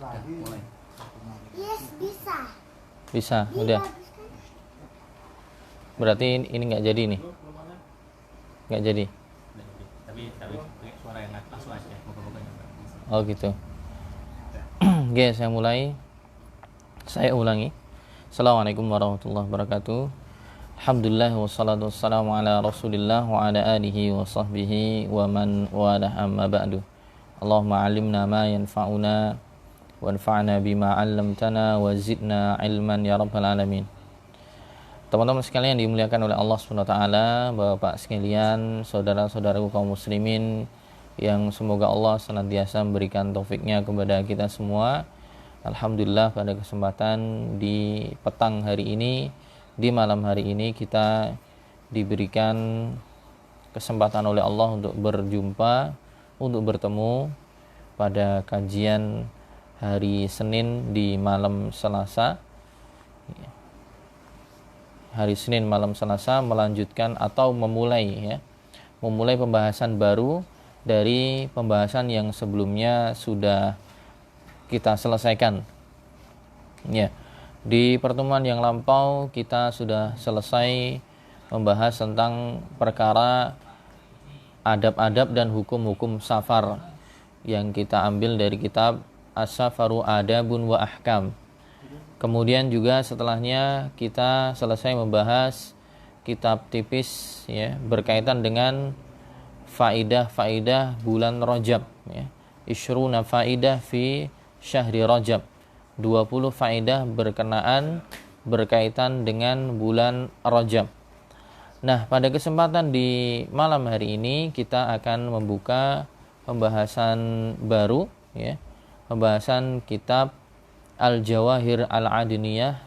Mulai. Yes, bisa. Bisa, udah. Berarti ini nggak jadi nih. Nggak jadi. Tapi pakai suara yang langsung aja. Moga-moga nyampe. Oh gitu. Oke, saya mulai. Saya ulangi. Assalamualaikum warahmatullahi wabarakatuh. Alhamdulillah wassalatu wassalamu ala Rasulillah wa ala alihi wa sahbihi wa man walah amma ba'du. Allahumma 'allimna ma yanfa'una wanfa'na bima 'allamtana wa zidna ilman ya rabbal alamin. Teman-teman sekalian dimuliakan oleh Allah Subhanahu wa taala, Bapak sekalian, saudara-saudaraku kaum muslimin yang semoga Allah senantiasa memberikan taufiknya kepada kita semua. Alhamdulillah pada kesempatan di petang hari ini, di malam hari ini kita diberikan kesempatan oleh Allah untuk berjumpa, untuk bertemu pada kajian hari Senin di malam Selasa. Hari Senin malam Selasa melanjutkan atau memulai pembahasan baru dari pembahasan yang sebelumnya sudah kita selesaikan. Ya. Di pertemuan yang lampau kita sudah selesai membahas tentang perkara adab-adab dan hukum-hukum safar yang kita ambil dari kitab As-Safaru Adabun wa Ahkam. Kemudian juga setelahnya kita selesai membahas kitab tipis berkaitan dengan faidah-faidah bulan Rajab Ishruna faidah fi syahri Rajab. 20 faidah berkaitan dengan bulan Rajab. Nah, pada kesempatan di malam hari ini kita akan membuka pembahasan baru pembahasan kitab Al-Jawahir Al-Adniyah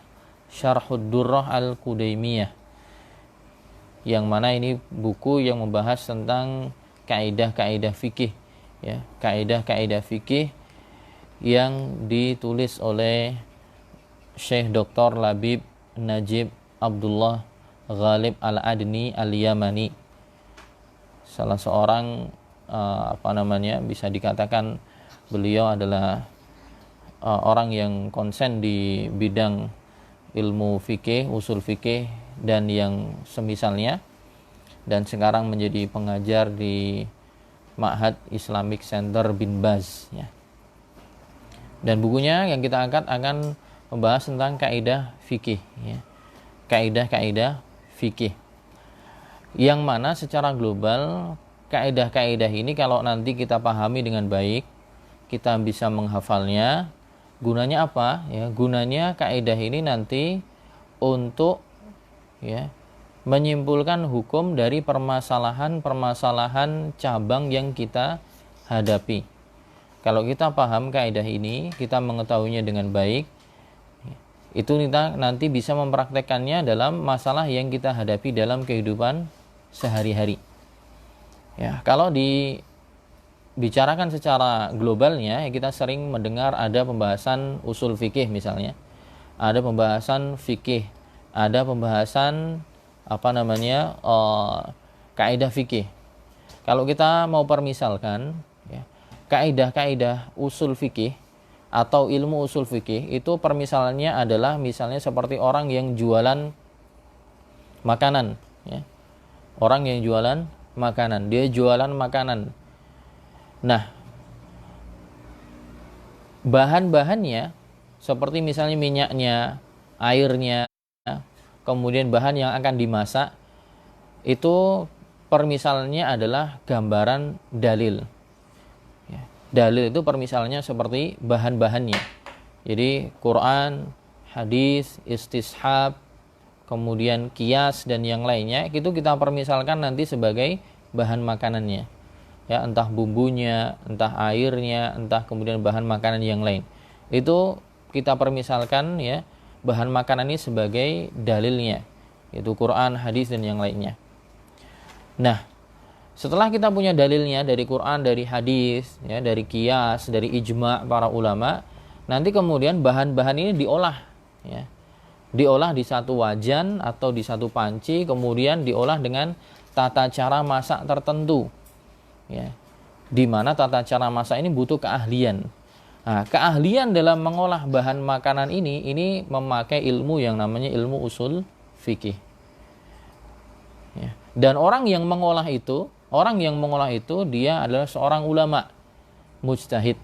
Syarhud Durrah Al-Qudaymiyah, yang mana ini buku yang membahas tentang kaidah-kaidah fikih kaidah-kaidah fikih yang ditulis oleh Syekh Dr. Labib Najib Abdullah Ghalib Al-Adni Al-Yamani, salah seorang bisa dikatakan beliau adalah orang yang konsen di bidang ilmu fikih, usul fikih dan yang semisalnya, dan sekarang menjadi pengajar di Ma'had Islamic Center Bin Baz Dan bukunya yang kita angkat akan membahas tentang kaidah fikih kaidah-kaidah fikih, yang mana secara global kaidah-kaidah ini kalau nanti kita pahami dengan baik, kita bisa menghafalnya. Gunanya apa? Gunanya kaidah ini nanti untuk menyimpulkan hukum dari permasalahan-permasalahan cabang yang kita hadapi. Kalau kita paham kaidah ini, kita mengetahuinya dengan baik, itu kita nanti bisa mempraktekannya dalam masalah yang kita hadapi dalam kehidupan sehari-hari. Kalau dibicarakan secara globalnya, kita sering mendengar ada pembahasan usul fikih misalnya, ada pembahasan fikih, ada pembahasan kaidah fikih. Kalau kita mau permisalkan kaidah-kaidah usul fikih atau ilmu usul fikih itu permisalannya adalah misalnya seperti orang yang jualan makanan orang yang jualan makanan, dia jualan makanan. Nah, bahan-bahannya seperti misalnya minyaknya, airnya, kemudian bahan yang akan dimasak, itu permisalannya adalah gambaran dalil. Dalil itu permisalannya seperti bahan-bahannya. Jadi Quran, hadis, istishab, kemudian qiyas dan yang lainnya itu kita permisalkan nanti sebagai bahan makanannya. Entah bumbunya, entah airnya, entah kemudian bahan makanan yang lain. Itu kita permisalkan bahan makanan ini sebagai dalilnya, yaitu Quran, hadis dan yang lainnya. Nah, setelah kita punya dalilnya dari Quran, dari hadis, dari qiyas, dari ijma' para ulama, nanti kemudian bahan-bahan ini diolah, diolah di satu wajan atau di satu panci, kemudian diolah dengan tata cara masak tertentu, di mana tata cara masak ini butuh keahlian. Nah, keahlian dalam mengolah bahan makanan ini memakai ilmu yang namanya ilmu usul fikih. Ya. Dan orang yang mengolah itu dia adalah seorang ulama mujtahid.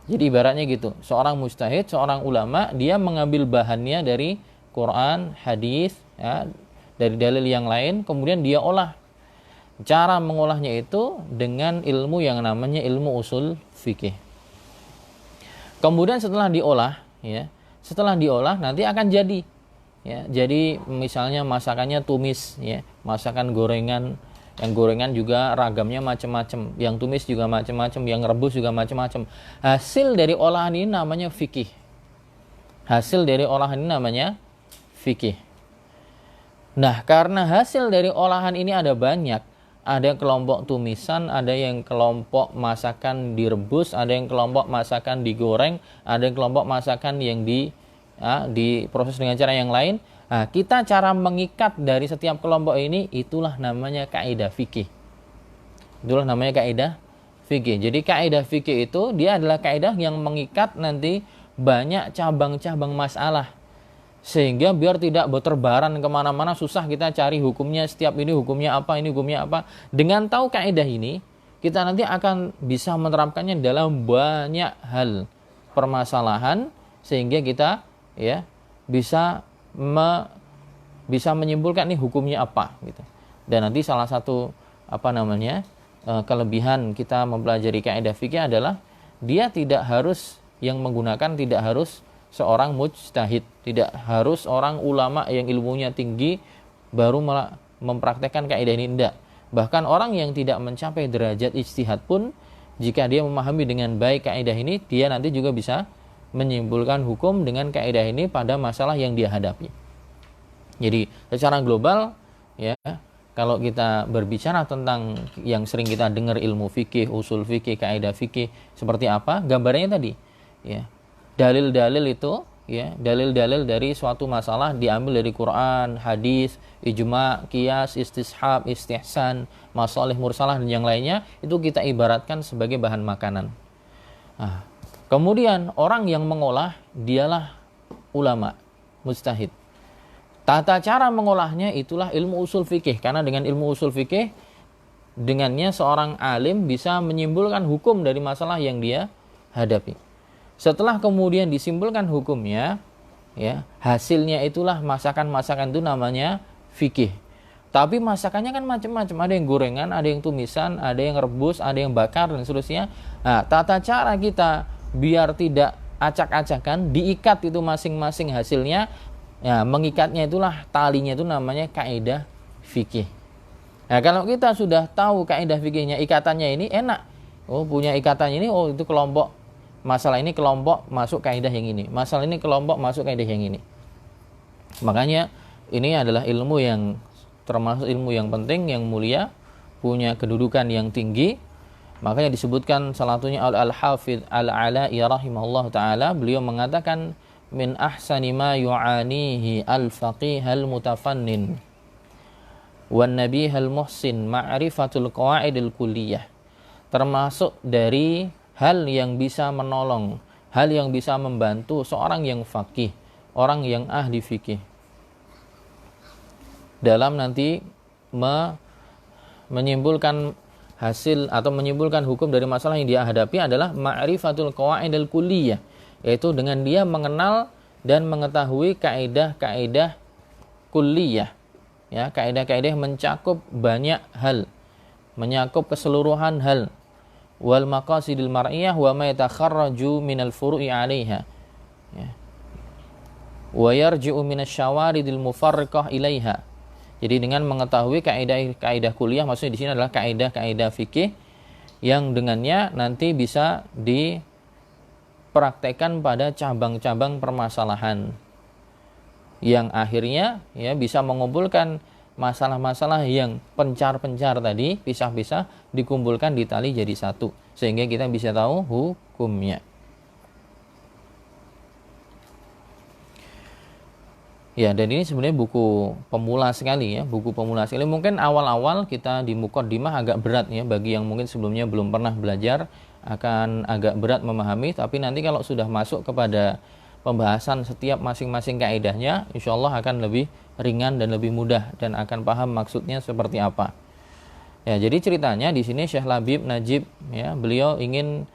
Jadi ibaratnya gitu, seorang mujtahid, seorang ulama, dia mengambil bahannya dari Quran, hadis, ya, dari dalil yang lain, kemudian dia olah. Cara mengolahnya itu dengan ilmu yang namanya ilmu usul fikih. Kemudian setelah diolah nanti akan jadi. Ya, jadi misalnya masakannya tumis, ya, masakan gorengan. Yang gorengan juga ragamnya macam-macam, yang tumis juga macam-macam, yang rebus juga macam-macam. Hasil dari olahan ini namanya fikih. Nah, karena hasil dari olahan ini ada banyak, ada kelompok tumisan, ada yang kelompok masakan direbus, ada yang kelompok masakan digoreng, ada yang kelompok masakan yang diproses dengan cara yang lain. Nah, kita cara mengikat dari setiap kelompok ini, itulah namanya kaidah fikih. Jadi kaidah fikih itu dia adalah kaidah yang mengikat nanti banyak cabang-cabang masalah. Sehingga biar tidak berterbaran kemana-mana, susah kita cari hukumnya, setiap ini hukumnya apa. Dengan tahu kaidah ini, kita nanti akan bisa menerapkannya dalam banyak hal permasalahan, sehingga kita ya bisa menyimpulkan nih hukumnya apa gitu. Dan nanti salah satu kelebihan kita mempelajari kaidah fikih adalah dia tidak harus seorang mujtahid, tidak harus orang ulama yang ilmunya tinggi baru mempraktekkan kaidah ini, tidak. Bahkan orang yang tidak mencapai derajat ijtihad pun, jika dia memahami dengan baik kaidah ini, dia nanti juga bisa menyimpulkan hukum dengan kaidah ini pada masalah yang dia hadapi. Jadi secara global, ya, kalau kita berbicara tentang yang sering kita dengar ilmu fikih, usul fikih, kaidah fikih, seperti apa? Gambarnya tadi, ya. Dalil-dalil itu, ya, dalil-dalil dari suatu masalah diambil dari Quran, hadis, ijma, qiyas, istishab, istihsan, masalih mursalah dan yang lainnya, itu kita ibaratkan sebagai bahan makanan. Nah, kemudian orang yang mengolah dialah ulama, mujtahid. Tata cara mengolahnya itulah ilmu usul fikih, karena dengan ilmu usul fikih dengannya seorang alim bisa menyimpulkan hukum dari masalah yang dia hadapi. Setelah kemudian disimpulkan hukumnya, ya, hasilnya itulah masakan-masakan itu namanya fikih. Tapi masakannya kan macam-macam, ada yang gorengan, ada yang tumisan, ada yang rebus, ada yang bakar dan seterusnya. Nah, tata cara kita biar tidak acak-acakan, diikat itu masing-masing hasilnya. Ya, mengikatnya itulah, talinya itu namanya kaidah fikih. Nah, kalau kita sudah tahu kaidah fikihnya, ikatannya ini enak. Oh, punya ikatannya ini, oh itu kelompok, masalah ini kelompok masuk kaidah yang ini, masalah ini kelompok masuk kaidah yang ini. Makanya ini adalah ilmu yang termasuk ilmu yang penting, yang mulia, punya kedudukan yang tinggi. Makanya disebutkan salah satunya Al-Hafidh Al-Ala'i rahimahullah ta'ala, beliau mengatakan min ahsani ma yu'anihi al-faqih al-mutafannin wan nabih al-muhsin ma'rifatul qawaidil kulliyah. Termasuk dari hal yang bisa menolong, hal yang bisa membantu seorang yang faqih, orang yang ahli fikih dalam nanti menyimpulkan hasil atau menyimpulkan hukum dari masalah yang dia hadapi adalah ma'rifatul qawaidil kulliyah, yaitu dengan dia mengenal dan mengetahui kaidah-kaidah kulliyah, ya, kaidah-kaidah mencakup banyak hal, mencakup keseluruhan hal, wal maqasidil mar'iyah wa ma yatakharraju minal furu'i 'alaiha, ya, wa yarji'u minasyawaridil mufarriqah ilaiha. Jadi dengan mengetahui kaidah-kaidah kulliyah, maksudnya di sini adalah kaidah-kaidah fikih yang dengannya nanti bisa dipraktekkan pada cabang-cabang permasalahan yang akhirnya ya bisa mengumpulkan masalah-masalah yang pencar-pencar tadi, pisah-pisah, dikumpulkan di tali jadi satu, sehingga kita bisa tahu hukumnya. Ya, dan ini sebenarnya buku pemula sekali ya, buku pemula sekali. Mungkin awal-awal kita di Muqaddimah agak berat ya, bagi yang mungkin sebelumnya belum pernah belajar, akan agak berat memahami, tapi nanti kalau sudah masuk kepada pembahasan setiap masing-masing kaidahnya, insya Allah akan lebih ringan dan lebih mudah dan akan paham maksudnya seperti apa. Ya, jadi ceritanya di sini Syekh Labib Najib, ya, beliau ingin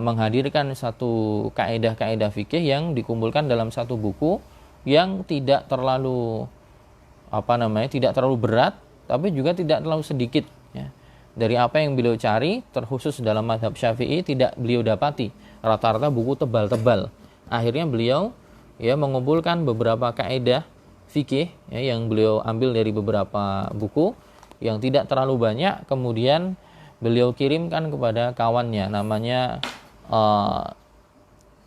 menghadirkan satu kaidah-kaidah fikih yang dikumpulkan dalam satu buku yang tidak terlalu tidak terlalu berat, tapi juga tidak terlalu sedikit. Ya. Dari apa yang beliau cari, terkhusus dalam mazhab Syafi'i, tidak beliau dapati. Rata-rata buku tebal-tebal. Akhirnya beliau mengumpulkan beberapa kaidah fikih yang beliau ambil dari beberapa buku yang tidak terlalu banyak, kemudian beliau kirimkan kepada kawannya, namanya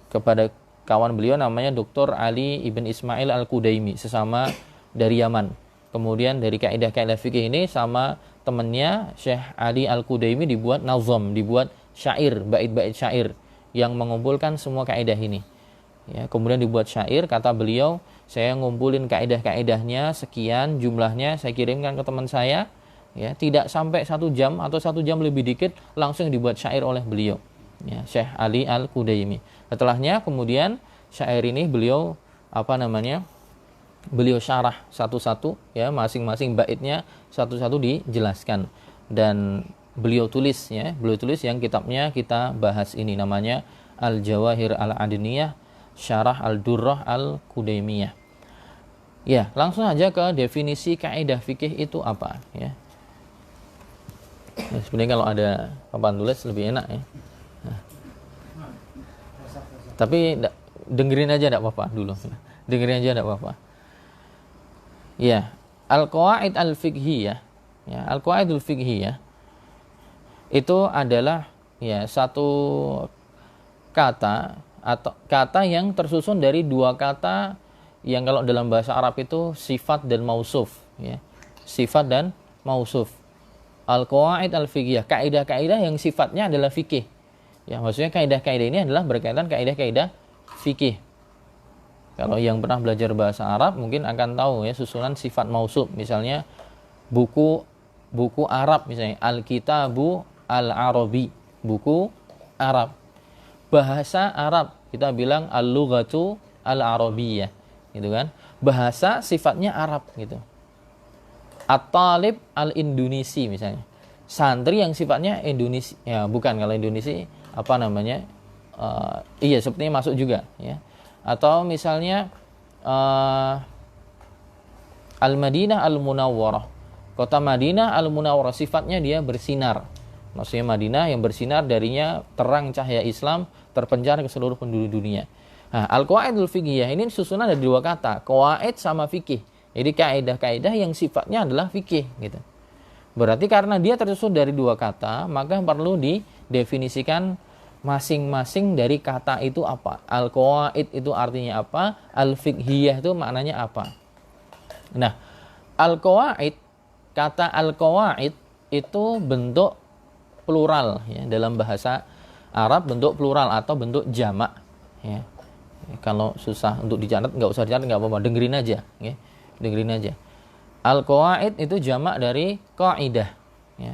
kepada kawan beliau namanya Dr. Ali Ibn Ismail Al-Qudaimi, sesama dari Yaman. Kemudian dari kaidah-kaidah fikih ini sama temannya Syekh Ali Al-Qudaimi dibuat nazam, dibuat syair, bait-bait syair yang mengumpulkan semua kaidah ini. Ya, kemudian dibuat syair, kata beliau, saya ngumpulin kaidah-kaidahnya sekian jumlahnya, saya kirimkan ke teman saya, ya, tidak sampai 1 jam atau 1 jam lebih dikit langsung dibuat syair oleh beliau, ya, Syekh Ali Al-Qudaimi. Setelahnya kemudian syair ini beliau beliau syarah satu-satu, ya, masing-masing baitnya satu-satu dijelaskan, dan beliau tulis yang kitabnya kita bahas ini, namanya Al-Jawahir Al-Adniyah Syarah Al-Durrah Al-Qudaimiyah. Ya, langsung aja ke definisi kaidah fikih itu apa, ya. Ya, sebenarnya kalau ada papan tulis lebih enak, ya. Nah. Tapi dengerin aja enggak apa-apa dulu. Dengerin aja enggak apa-apa. Ya, al-qawaid al-fiqhiyah, ya, al-qawaidul fiqhiyah itu adalah, ya, satu kata atau kata yang tersusun dari 2 kata yang kalau dalam bahasa Arab itu sifat dan mausuf, ya. Sifat dan mausuf. Al-qawaid al-fiqhiyah, kaidah-kaidah yang sifatnya adalah fikih. Ya, maksudnya kaidah-kaidah ini adalah berkaitan kaidah-kaidah fikih. Kalau yang pernah belajar bahasa Arab mungkin akan tahu, ya, susunan sifat mausuf. Misalnya buku Arab, misalnya Al-Kitabu Al-Arabi, buku Arab. Bahasa Arab kita bilang Al-Lughatu Al-Arabiyyah, gitu kan. Bahasa sifatnya Arab, gitu. At-Talib Al-Indonesi misalnya. Santri yang sifatnya Indonesia, ya, bukan, kalau Indonesia sepertinya masuk juga, ya. Atau misalnya Al-Madinah Al-Munawwarah, kota Madinah Al-Munawwarah, sifatnya dia bersinar. Maksudnya Madinah yang bersinar, darinya terang cahaya Islam terpencar ke seluruh penduduk dunia. Nah, al-qawaidul fiqhiyah ini susunan dari 2 kata, qawaid sama fikih. Jadi kaidah-kaidah yang sifatnya adalah fikih, gitu. Berarti karena dia tersusun dari 2 kata, maka perlu didefinisikan masing-masing dari kata itu apa. Al-qawaid itu artinya apa, al-fiqhiyah itu maknanya apa. Nah, al-qawaid, kata al-qawaid itu bentuk plural, ya, dalam bahasa Arab bentuk plural atau bentuk jamak, ya. Kalau susah untuk dicatat nggak usah dicatat, nggak apa-apa, dengerin aja, ya. Dengerin aja. Al-qawaid itu jamak dari qaidah, ya.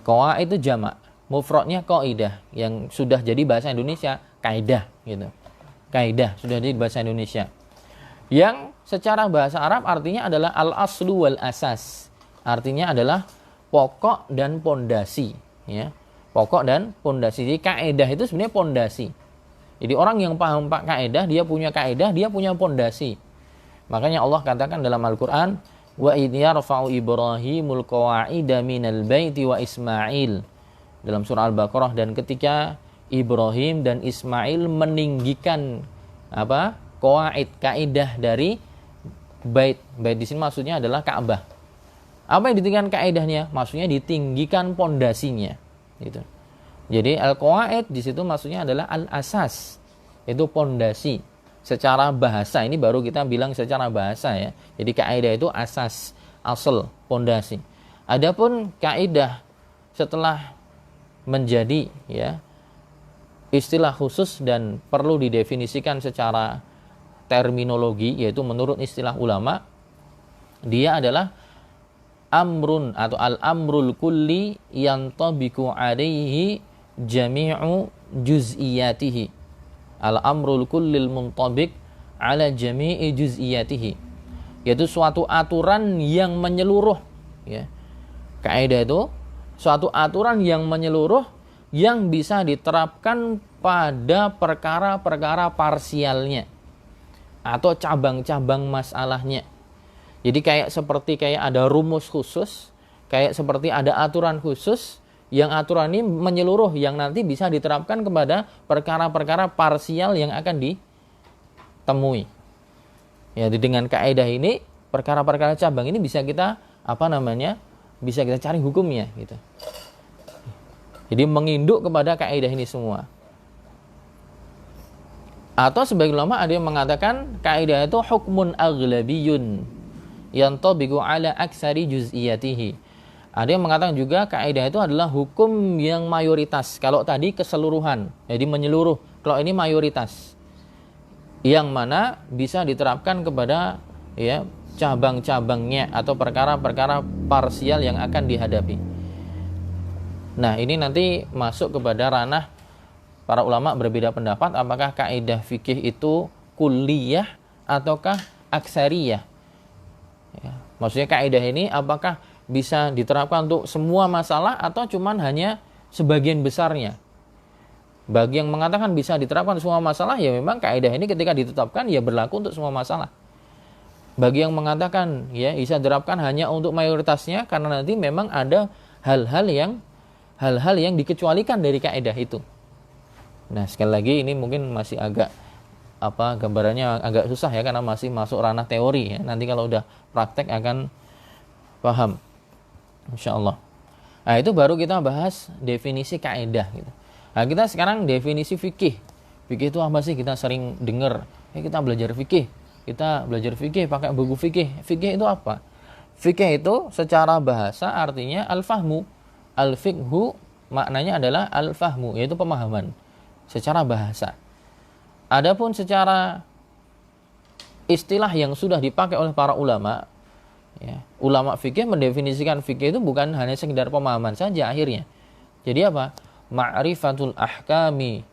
Qawaid itu jamak, mufradnya qaidah, yang sudah jadi bahasa Indonesia kaidah, gitu. Kaidah sudah jadi bahasa Indonesia. Yang secara bahasa Arab artinya adalah al-aslu wal asas. Artinya adalah pokok dan pondasi, ya. Pokok dan pondasi. Jadi kaidah itu sebenarnya pondasi. Jadi orang yang paham kaidah, dia punya kaidah, dia punya pondasi. Makanya Allah katakan dalam Al-Qur'an, wa idh yarfa'u Ibrahimul qawa'ida minal baiti wa Ismail. Dalam surah Al-Baqarah, dan ketika Ibrahim dan Ismail meninggikan qawaid, kaidah dari bait. Bait di sini maksudnya adalah Ka'bah. Apa yang ditinggikan kaidahnya? Maksudnya ditinggikan pondasinya, gitu. Jadi al-qawaid di situ maksudnya adalah al-asas, itu pondasi. Secara bahasa ini baru kita bilang secara bahasa, ya. Jadi kaidah itu asas, asal, pondasi. Adapun kaidah setelah menjadi, ya, istilah khusus dan perlu didefinisikan secara terminologi, yaitu menurut istilah ulama, dia adalah amrun atau al-amrul kulli yantabiqu alaihi jami'u juz'iyatihi. Al-amrul kullil muntabiq ala jami'i juz'iyatihi. Yaitu suatu aturan yang menyeluruh, ya. Kaidah itu suatu aturan yang menyeluruh yang bisa diterapkan pada perkara-perkara parsialnya atau cabang-cabang masalahnya. Jadi kayak ada rumus khusus, kayak seperti ada aturan khusus yang aturan ini menyeluruh yang nanti bisa diterapkan kepada perkara-perkara parsial yang akan ditemui. Ya, dengan kaidah ini perkara-perkara cabang ini bisa kita bisa kita cari hukumnya gitu. Jadi menginduk kepada kaidah ini semua. Atau sebagian ulama ada yang mengatakan kaidah itu hukmun aghlabiyun yantabiqu ala aksari juz'iyatihi. Ada yang mengatakan juga kaidah itu adalah hukum yang mayoritas. Kalau tadi keseluruhan, jadi menyeluruh. Kalau ini mayoritas. Yang mana bisa diterapkan kepada ya cabang-cabangnya atau perkara-perkara parsial yang akan dihadapi. Nah, ini nanti masuk kepada ranah para ulama berbeda pendapat apakah kaidah fikih itu kulliyah ataukah aksariyah. Ya, maksudnya kaidah ini apakah bisa diterapkan untuk semua masalah atau cuman hanya sebagian besarnya. Bagi yang mengatakan bisa diterapkan untuk semua masalah, ya memang kaidah ini ketika ditetapkan ya berlaku untuk semua masalah. Bagi yang mengatakan ya bisa diterapkan hanya untuk mayoritasnya karena nanti memang ada hal-hal yang dikecualikan dari kaidah itu. Nah, sekali lagi ini mungkin masih agak gambarannya agak susah ya karena masih masuk ranah teori ya. Nanti kalau udah praktek akan paham. Insyaallah. Nah, itu baru kita bahas definisi kaidah gitu. Nah, kita sekarang definisi fikih. Fikih itu apa sih? Kita sering dengar, kita belajar fikih. Kita belajar fikih pakai buku fikih. Fikih itu apa? Fikih itu secara bahasa artinya al-fahmu. Al-fiqhu maknanya adalah al-fahmu, yaitu pemahaman secara bahasa. Adapun secara istilah yang sudah dipakai oleh para ulama, ya, ulama fikih mendefinisikan fikih itu bukan hanya sekedar pemahaman saja akhirnya. Jadi apa? Ma'rifatul ahkami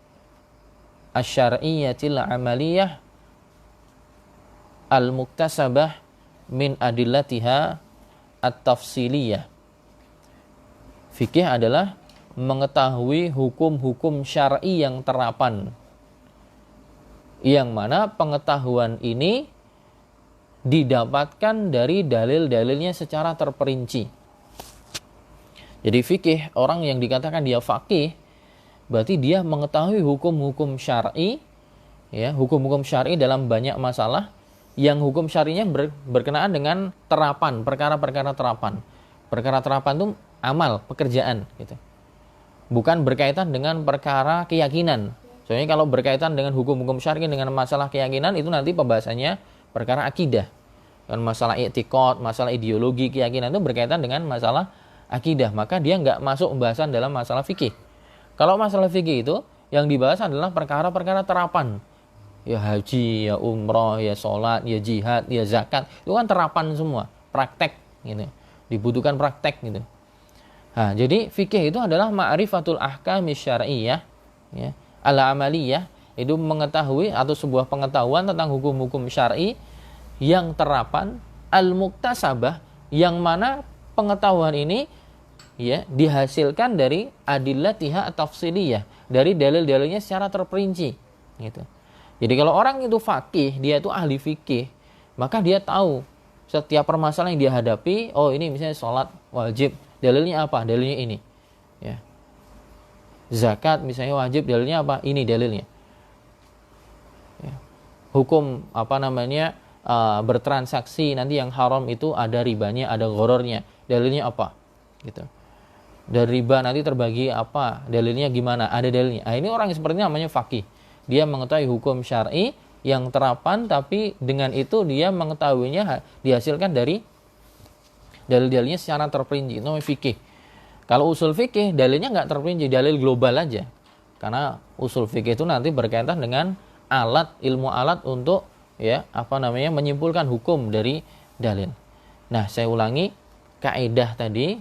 asy-syar'iyyatil amaliyah al-muktasabah min adillatiha at-tafsiliyah. Fikih adalah mengetahui hukum-hukum syar'i yang terapan, yang mana pengetahuan ini didapatkan dari dalil-dalilnya secara terperinci. Jadi fikih, orang yang dikatakan dia faqih, berarti dia mengetahui hukum-hukum syar'i, ya, hukum-hukum syar'i dalam banyak masalah, yang hukum syar'inya berkenaan dengan terapan, perkara-perkara terapan. Perkara terapan itu amal, pekerjaan gitu. Bukan berkaitan dengan perkara keyakinan. Soalnya kalau berkaitan dengan hukum-hukum syar'i dengan masalah keyakinan itu nanti pembahasannya perkara akidah. Dan masalah i'tiqad, masalah ideologi, keyakinan itu berkaitan dengan masalah akidah. Maka dia nggak masuk pembahasan dalam masalah fikih. Kalau masalah fikih itu yang dibahas adalah perkara-perkara terapan. Ya haji, ya umroh, ya sholat, ya jihad, ya zakat. Itu kan terapan semua, praktek gitu. Dibutuhkan praktek gitu. Nah, jadi fikih itu adalah ma'rifatul ahkami syar'iyyah, ya, al-amaliyah, itu mengetahui atau sebuah pengetahuan tentang hukum-hukum syar'i yang terapan, al-muktasabah, yang mana pengetahuan ini ya dihasilkan dari adillatiha at-tafsiliyah, dari dalil-dalilnya secara terperinci gitu. Jadi kalau orang itu faqih, dia itu ahli fikih, maka dia tahu setiap permasalahan yang dia hadapi, oh ini misalnya sholat wajib, dalilnya apa? Dalilnya ini. Ya. Zakat misalnya wajib, dalilnya apa? Ini dalilnya. Ya. Hukum bertransaksi nanti yang haram itu ada ribanya, ada ghorornya. Dalilnya apa? Gitu. Dari riba nanti terbagi apa? Dalilnya gimana? Ada dalilnya. Nah, ini orang yang seperti ini namanya faqih. Dia mengetahui hukum syar'i yang terapan, tapi dengan itu dia mengetahuinya dihasilkan dari dalil-dalilnya secara terperinci. Itu namanya fikih. Kalau usul fikih, dalilnya nggak terperinci, dalil global aja. Karena usul fikih itu nanti berkaitan dengan ilmu alat untuk menyimpulkan hukum dari dalil. Nah, saya ulangi, kaidah tadi,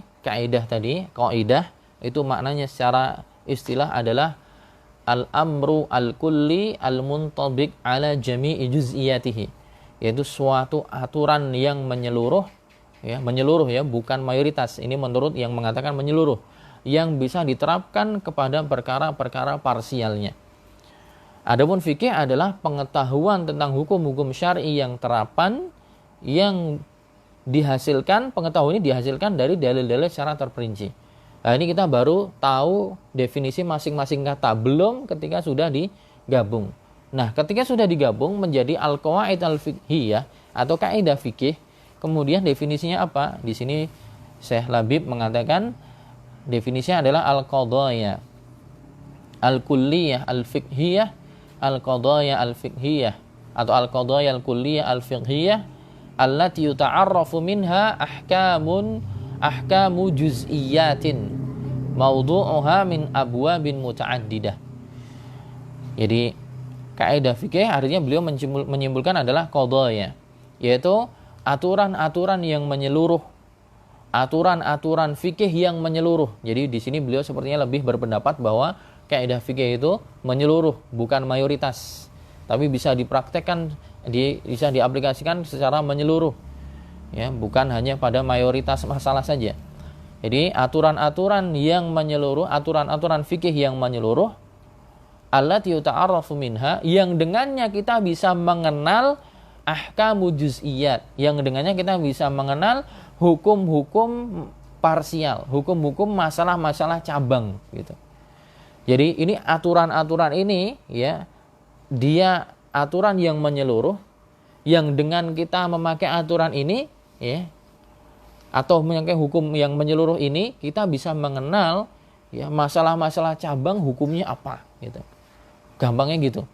itu maknanya secara istilah adalah al-amru al-kulli al-muntabiq ala jami'i juz'iyatihi, yaitu suatu aturan yang menyeluruh ya, bukan mayoritas. Ini menurut yang mengatakan menyeluruh, yang bisa diterapkan kepada perkara-perkara parsialnya. Adapun fikih adalah pengetahuan tentang hukum-hukum syar'i yang terapan yang dihasilkan, pengetahuan ini dihasilkan dari dalil-dalil secara terperinci. Nah, ini kita baru tahu definisi masing-masing kata, belum ketika sudah digabung. Nah, ketika sudah digabung menjadi al-qawaid al-fiqhiyah atau kaidah fikih, kemudian definisinya apa? Di sini Syekh Labib mengatakan definisinya adalah al-qadaya al-kulliyah al-fiqhiyah, al-qadaya al-fiqhiyah atau al-qadaya al-kulliyah al-fiqhiyah allati yuta'arrafu minha ahkamu juz'iyatin mawdu'uha min abwabin muta'addidah. Jadi kaidah fikih artinya beliau menyimpulkan adalah qadaya, yaitu aturan-aturan yang menyeluruh, aturan-aturan fikih yang menyeluruh. Jadi di sini beliau sepertinya lebih berpendapat bahwa kaidah fikih itu menyeluruh, bukan mayoritas, tapi bisa dipraktekkan, bisa diaplikasikan secara menyeluruh, ya, bukan hanya pada mayoritas masalah saja. Jadi aturan-aturan yang menyeluruh, aturan-aturan fikih yang menyeluruh, allati yuta'arrafu minha, yang dengannya kita bisa mengenal ahkamu juz'iyat, yang dengannya kita bisa mengenal hukum-hukum parsial, hukum-hukum masalah-masalah cabang gitu. Jadi ini aturan-aturan ini ya, dia aturan yang menyeluruh, yang dengan kita memakai aturan ini ya, atau memakai hukum yang menyeluruh ini, kita bisa mengenal ya masalah-masalah cabang hukumnya apa gitu. Gampangnya gitu.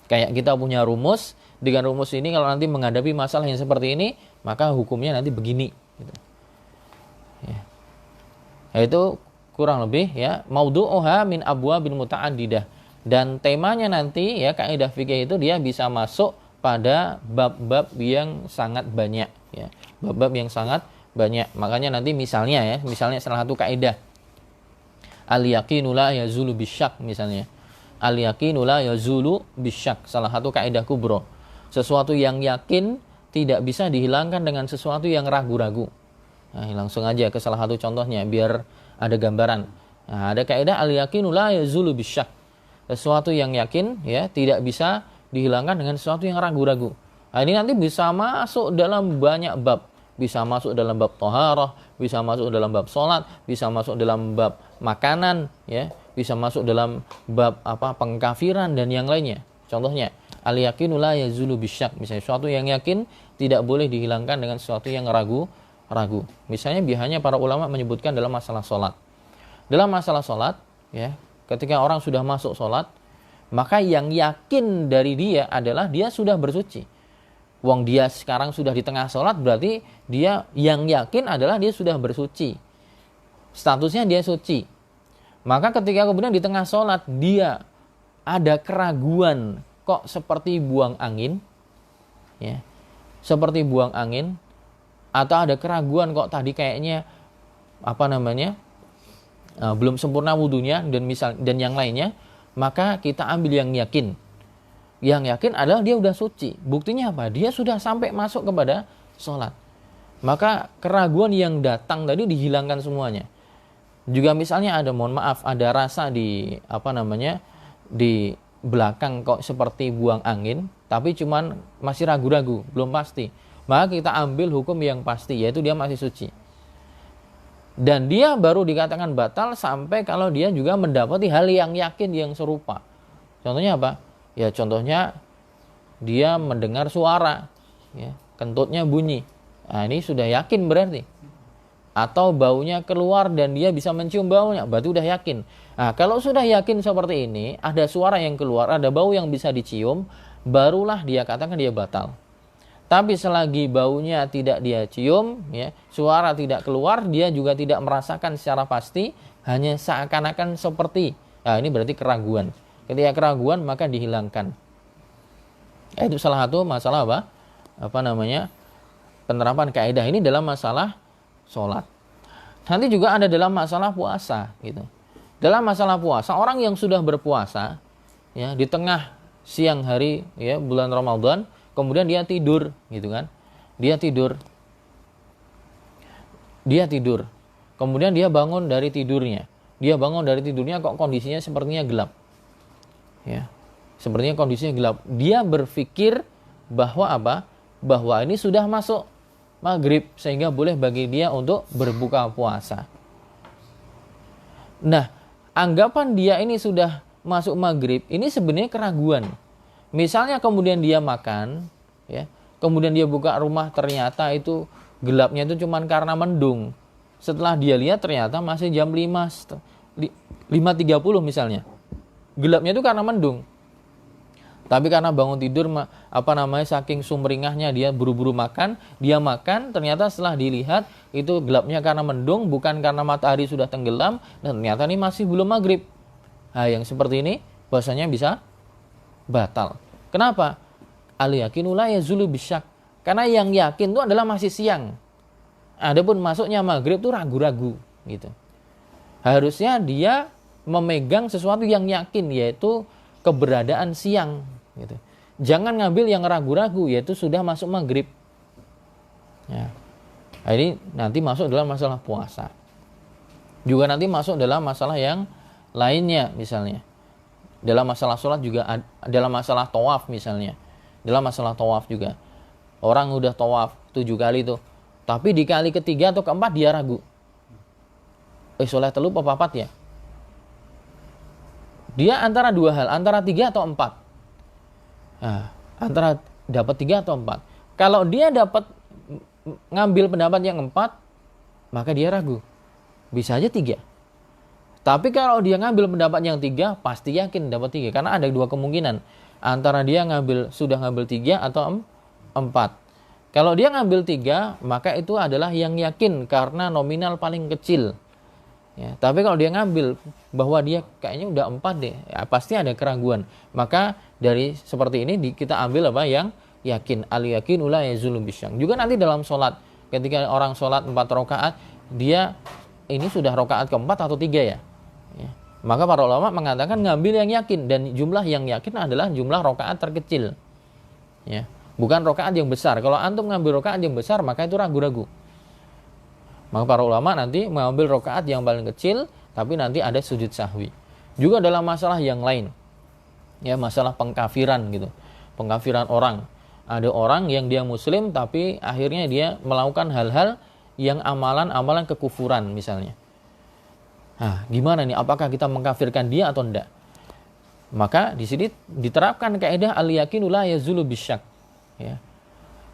Kayak kita punya rumus, dengan rumus ini kalau nanti menghadapi masalah yang seperti ini, maka hukumnya nanti begini gitu. Ya. Itu kurang lebih ya, maudhu'uha min abwabin muta'addidah, dan temanya nanti ya kaidah fikih itu dia bisa masuk pada bab-bab yang sangat banyak ya, bab-bab yang sangat banyak. Makanya nanti misalnya salah satu kaidah al-yaqinu la yazulu bisyak, misalnya al-yaqinu la yazulu bisyak, salah satu kaidah kubro, sesuatu yang yakin tidak bisa dihilangkan dengan sesuatu yang ragu-ragu. Nah, langsung aja ke salah satu contohnya biar ada gambaran. Nah, ada kaidah al-yaqinu la yazulu bisyak, sesuatu yang yakin ya tidak bisa dihilangkan dengan sesuatu yang ragu-ragu. Nah, ini nanti bisa masuk dalam banyak bab, bisa masuk dalam bab thaharah, bisa masuk dalam bab salat, bisa masuk dalam bab makanan ya, bisa masuk dalam bab pengkafiran dan yang lainnya. Contohnya al-yaqinu la yazulu bisyak, misalnya sesuatu yang yakin tidak boleh dihilangkan dengan sesuatu yang ragu. Misalnya biasanya para ulama menyebutkan dalam masalah salat. Dalam masalah salat ya, ketika orang sudah masuk salat, maka yang yakin dari dia adalah dia sudah bersuci. Wong dia sekarang sudah di tengah salat, berarti dia yang yakin adalah dia sudah bersuci. Statusnya dia suci. Maka ketika kemudian di tengah salat dia ada keraguan, kok seperti buang angin, ya, seperti buang angin, atau ada keraguan kok tadi kayaknya belum sempurna wudunya dan yang lainnya, maka kita ambil yang yakin. Yang yakin adalah dia sudah suci. Buktinya apa? Dia sudah sampai masuk kepada sholat. Maka keraguan yang datang tadi dihilangkan semuanya. Juga misalnya ada rasa di di belakang kok seperti buang angin, tapi cuman masih ragu-ragu, belum pasti. Maka kita ambil hukum yang pasti, yaitu dia masih suci. Dan dia baru dikatakan batal sampai kalau dia juga mendapati hal yang yakin yang serupa. Contohnya apa? Ya contohnya dia mendengar suara, ya, kentutnya bunyi. Nah, ini sudah yakin berarti. Atau baunya keluar dan dia bisa mencium baunya, berarti udah yakin. Nah, kalau sudah yakin seperti ini, ada suara yang keluar, ada bau yang bisa dicium, barulah dia katakan dia batal. Tapi selagi baunya tidak dia cium, ya, suara tidak keluar, dia juga tidak merasakan secara pasti, hanya seakan-akan seperti. Nah, ini berarti keraguan. Ketika keraguan maka dihilangkan. Itu salah satu masalah penerapan kaidah ini dalam masalah sholat. Nanti juga ada dalam masalah puasa gitu. dalam masalah puasa, orang yang sudah berpuasa ya di tengah siang hari ya bulan Ramadan, kemudian dia tidur gitu kan. Dia tidur. Kemudian dia bangun dari tidurnya. Kok kondisinya sepertinya gelap. Ya. Sepertinya kondisinya gelap. Dia berpikir bahwa apa? Bahwa ini sudah masuk maghrib sehingga boleh bagi dia untuk berbuka puasa. Nah, anggapan dia ini sudah masuk maghrib, ini sebenarnya keraguan. Misalnya kemudian dia makan, ya, kemudian dia buka rumah ternyata itu gelapnya itu cuma karena mendung. Setelah dia lihat ternyata masih jam 5.30 misalnya. Gelapnya itu karena mendung. Tapi karena bangun tidur saking sumringahnya dia buru-buru makan, dia makan ternyata setelah dilihat itu gelapnya karena mendung bukan karena matahari sudah tenggelam dan ternyata ini masih belum maghrib. Nah, yang seperti ini bahasanya bisa batal. Kenapa? Al-yakinu la yazulu bisyak. Karena yang yakin itu adalah masih siang. Adapun masuknya maghrib itu ragu-ragu gitu. Harusnya dia memegang sesuatu yang yakin yaitu keberadaan siang gitu. Jangan ngambil yang ragu-ragu yaitu sudah masuk maghrib. Ya. Nah, ini nanti masuk dalam masalah puasa. Juga nanti masuk dalam masalah yang lainnya misalnya. Dalam masalah sholat juga, dalam masalah tawaf misalnya. Dalam masalah tawaf juga. Orang udah tawaf 7 kali tuh. Tapi di kali ketiga atau keempat dia ragu. Soleh telu apa papat ya? Dia antara dua hal, antara 3 atau 4. Nah, antara dapat 3 atau 4. Kalau dia dapat ngambil pendapat yang 4, maka dia ragu. Bisa aja 3. Tapi kalau dia ngambil pendapat yang 3, pasti yakin dapat 3. Karena ada 2 kemungkinan. Antara dia sudah ngambil 3 atau 4. Kalau dia ngambil 3, maka itu adalah yang yakin karena nominal paling kecil. Ya, tapi kalau dia ngambil bahwa dia kayaknya udah 4 deh, ya, pasti ada keraguan. Maka dari seperti ini kita ambil apa yang yakin. Al-yakin la yazulu bisyak. Juga nanti dalam sholat, ketika orang sholat 4 rakaat, dia ini sudah rakaat keempat atau 3 ya. Ya. Maka para ulama mengatakan ngambil yang yakin, dan jumlah yang yakin adalah jumlah rakaat terkecil. Ya. Bukan rakaat yang besar. Kalau antum ngambil rakaat yang besar, maka itu ragu-ragu. Maka para ulama nanti mengambil rakaat yang paling kecil, tapi nanti ada sujud sahwi. Juga dalam masalah yang lain, ya masalah pengkafiran gitu, pengkafiran orang. Ada orang yang dia muslim, tapi akhirnya dia melakukan hal-hal yang amalan-amalan kekufuran misalnya. Nah, gimana nih? Apakah kita mengkafirkan dia atau enggak? Maka di sini diterapkan kaidah al-yakinu la yazulu bisyak. Ya.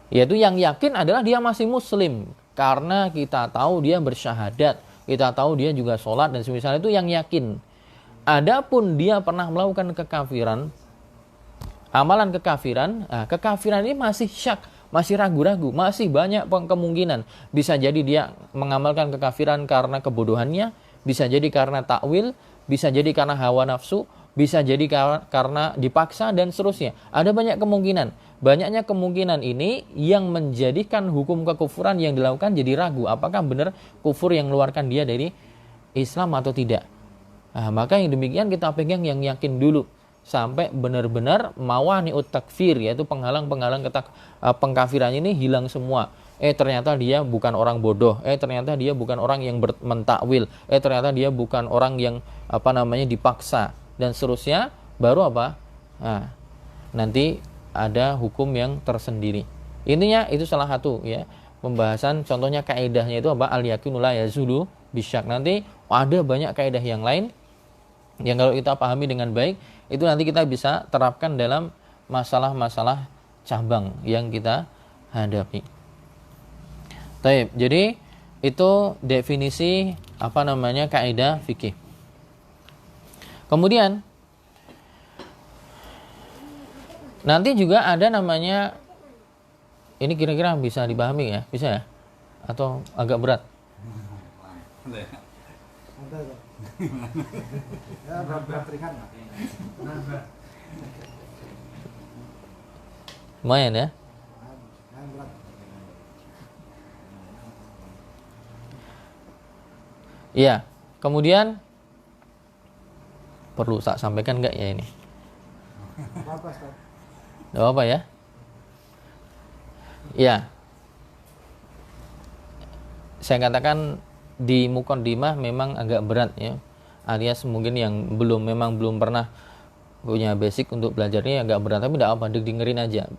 Yaitu yang yakin adalah dia masih muslim. Karena kita tahu dia bersyahadat, kita tahu dia juga sholat dan semisal itu yang yakin. Adapun dia pernah melakukan kekafiran, amalan kekafiran, kekafiran ini masih syak, masih ragu-ragu, masih banyak kemungkinan. Bisa jadi dia mengamalkan kekafiran karena kebodohannya, bisa jadi karena takwil, bisa jadi karena hawa nafsu, bisa jadi karena dipaksa dan seterusnya. Ada banyak kemungkinan. Banyaknya kemungkinan ini yang menjadikan hukum kekufuran yang dilakukan jadi ragu. Apakah benar kufur yang mengeluarkan dia dari Islam atau tidak? Nah, maka yang demikian kita pegang yang yakin dulu. Sampai benar-benar mawani'ut takfir, yaitu penghalang-penghalang pengkafiran ini hilang semua. Ternyata dia bukan orang bodoh. Ternyata dia bukan orang yang mentakwil. Ternyata dia bukan orang yang dipaksa. Dan seterusnya. Baru apa? Nah, nanti ada hukum yang tersendiri. Intinya itu salah satu ya pembahasan. Contohnya kaidahnya itu apa? Al-yakinu la yazulu bisyak. Nanti ada banyak kaidah yang lain yang kalau kita pahami dengan baik itu nanti kita bisa terapkan dalam masalah-masalah cabang yang kita hadapi. Baik, jadi itu definisi kaidah fikih. Kemudian nanti juga ada namanya, ini kira-kira bisa dipahami ya? Bisa ya? Atau agak berat? Ya, berat ringan. Lumayan ya? Iya. Kemudian Perlu tak sampaikan nggak ya ini? Apa Ustaz? Gak apa ya? Ya, saya katakan di muqaddimah memang agak berat ya, alias mungkin yang memang belum pernah punya basic untuk belajarnya agak berat, tapi tidak apa, dengerin aja,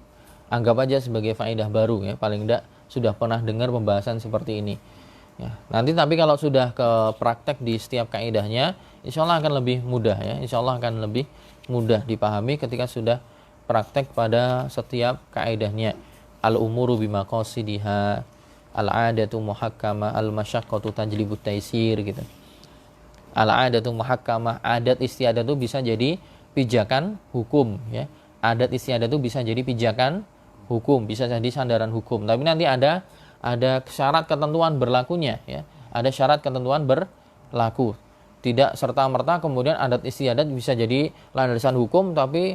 anggap aja sebagai faedah baru ya, paling tidak sudah pernah dengar pembahasan seperti ini ya. Nanti tapi kalau sudah ke praktek di setiap kaidahnya, insya Allah akan lebih mudah ya, insya Allah akan lebih mudah dipahami ketika sudah praktek pada setiap kaidahnya. Al-umuru bimaqasidiha, al-adatu muhakkamah, al-masyaqqatu tajlibut taisir gitu. Al-adatu muhakkamah, adat istiadat itu bisa jadi pijakan hukum ya. Adat istiadat itu bisa jadi pijakan hukum, bisa jadi sandaran hukum. Tapi nanti ada syarat ketentuan berlakunya ya. Ada syarat ketentuan berlaku. Tidak serta-merta kemudian adat istiadat bisa jadi landasan hukum tapi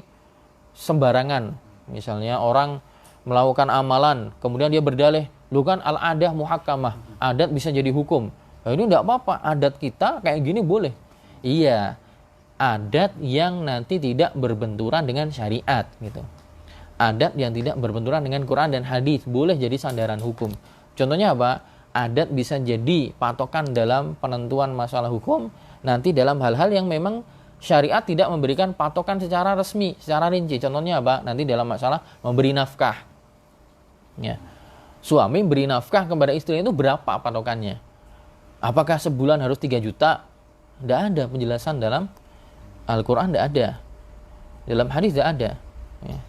sembarangan. Misalnya orang melakukan amalan, kemudian dia berdalih, lu kan al-adah muhakkamah, adat bisa jadi hukum. Nah, ini enggak apa-apa, adat kita kayak gini boleh. Iya, adat yang nanti tidak berbenturan dengan syariat gitu. Adat yang tidak berbenturan dengan Quran dan hadis boleh jadi sandaran hukum. Contohnya apa? Adat bisa jadi patokan dalam penentuan masalah hukum nanti dalam hal-hal yang memang syariat tidak memberikan patokan secara resmi, secara rinci. Contohnya apa? Nanti dalam masalah memberi nafkah. Ya. Suami beri nafkah kepada istri itu berapa patokannya? Apakah sebulan harus 3 juta? Tidak ada penjelasan dalam Al-Quran, tidak ada. Dalam hadis tidak ada. Ya.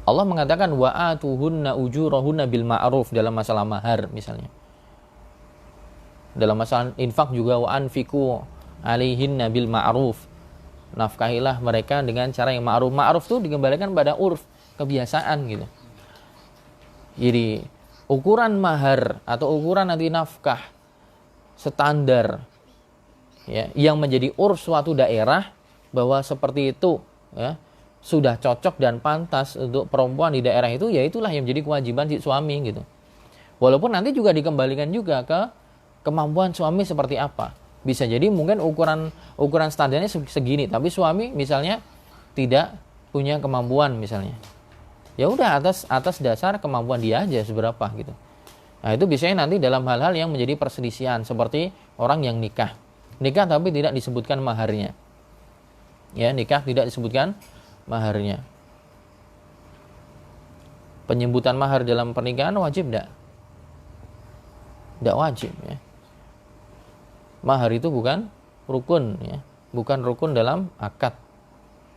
Allah mengatakan wa'atuhunna ujurahunna bil ma'ruf dalam masalah mahar misalnya. Dalam masalah infak juga wa anfiqu alaihinna bil ma'ruf. Nafkahilah mereka dengan cara yang ma'ruf. Ma'ruf itu dikembalikan pada urf, kebiasaan gitu. Jadi ukuran mahar atau ukuran nanti nafkah standar ya, yang menjadi urf suatu daerah bahwa seperti itu ya, sudah cocok dan pantas untuk perempuan di daerah itu, ya itulah yang menjadi kewajiban si suami gitu. Walaupun nanti juga dikembalikan juga ke kemampuan suami seperti apa. Bisa jadi mungkin ukuran standarnya segini, tapi suami misalnya tidak punya kemampuan misalnya. Ya udah atas dasar kemampuan dia aja seberapa gitu. Nah, itu biasanya nanti dalam hal-hal yang menjadi perselisihan seperti orang yang nikah. Nikah tapi tidak disebutkan maharnya. Ya, nikah tidak disebutkan maharnya. Penyebutan mahar dalam pernikahan wajib enggak? Enggak wajib ya. Mahar itu bukan rukun ya, bukan rukun dalam akad.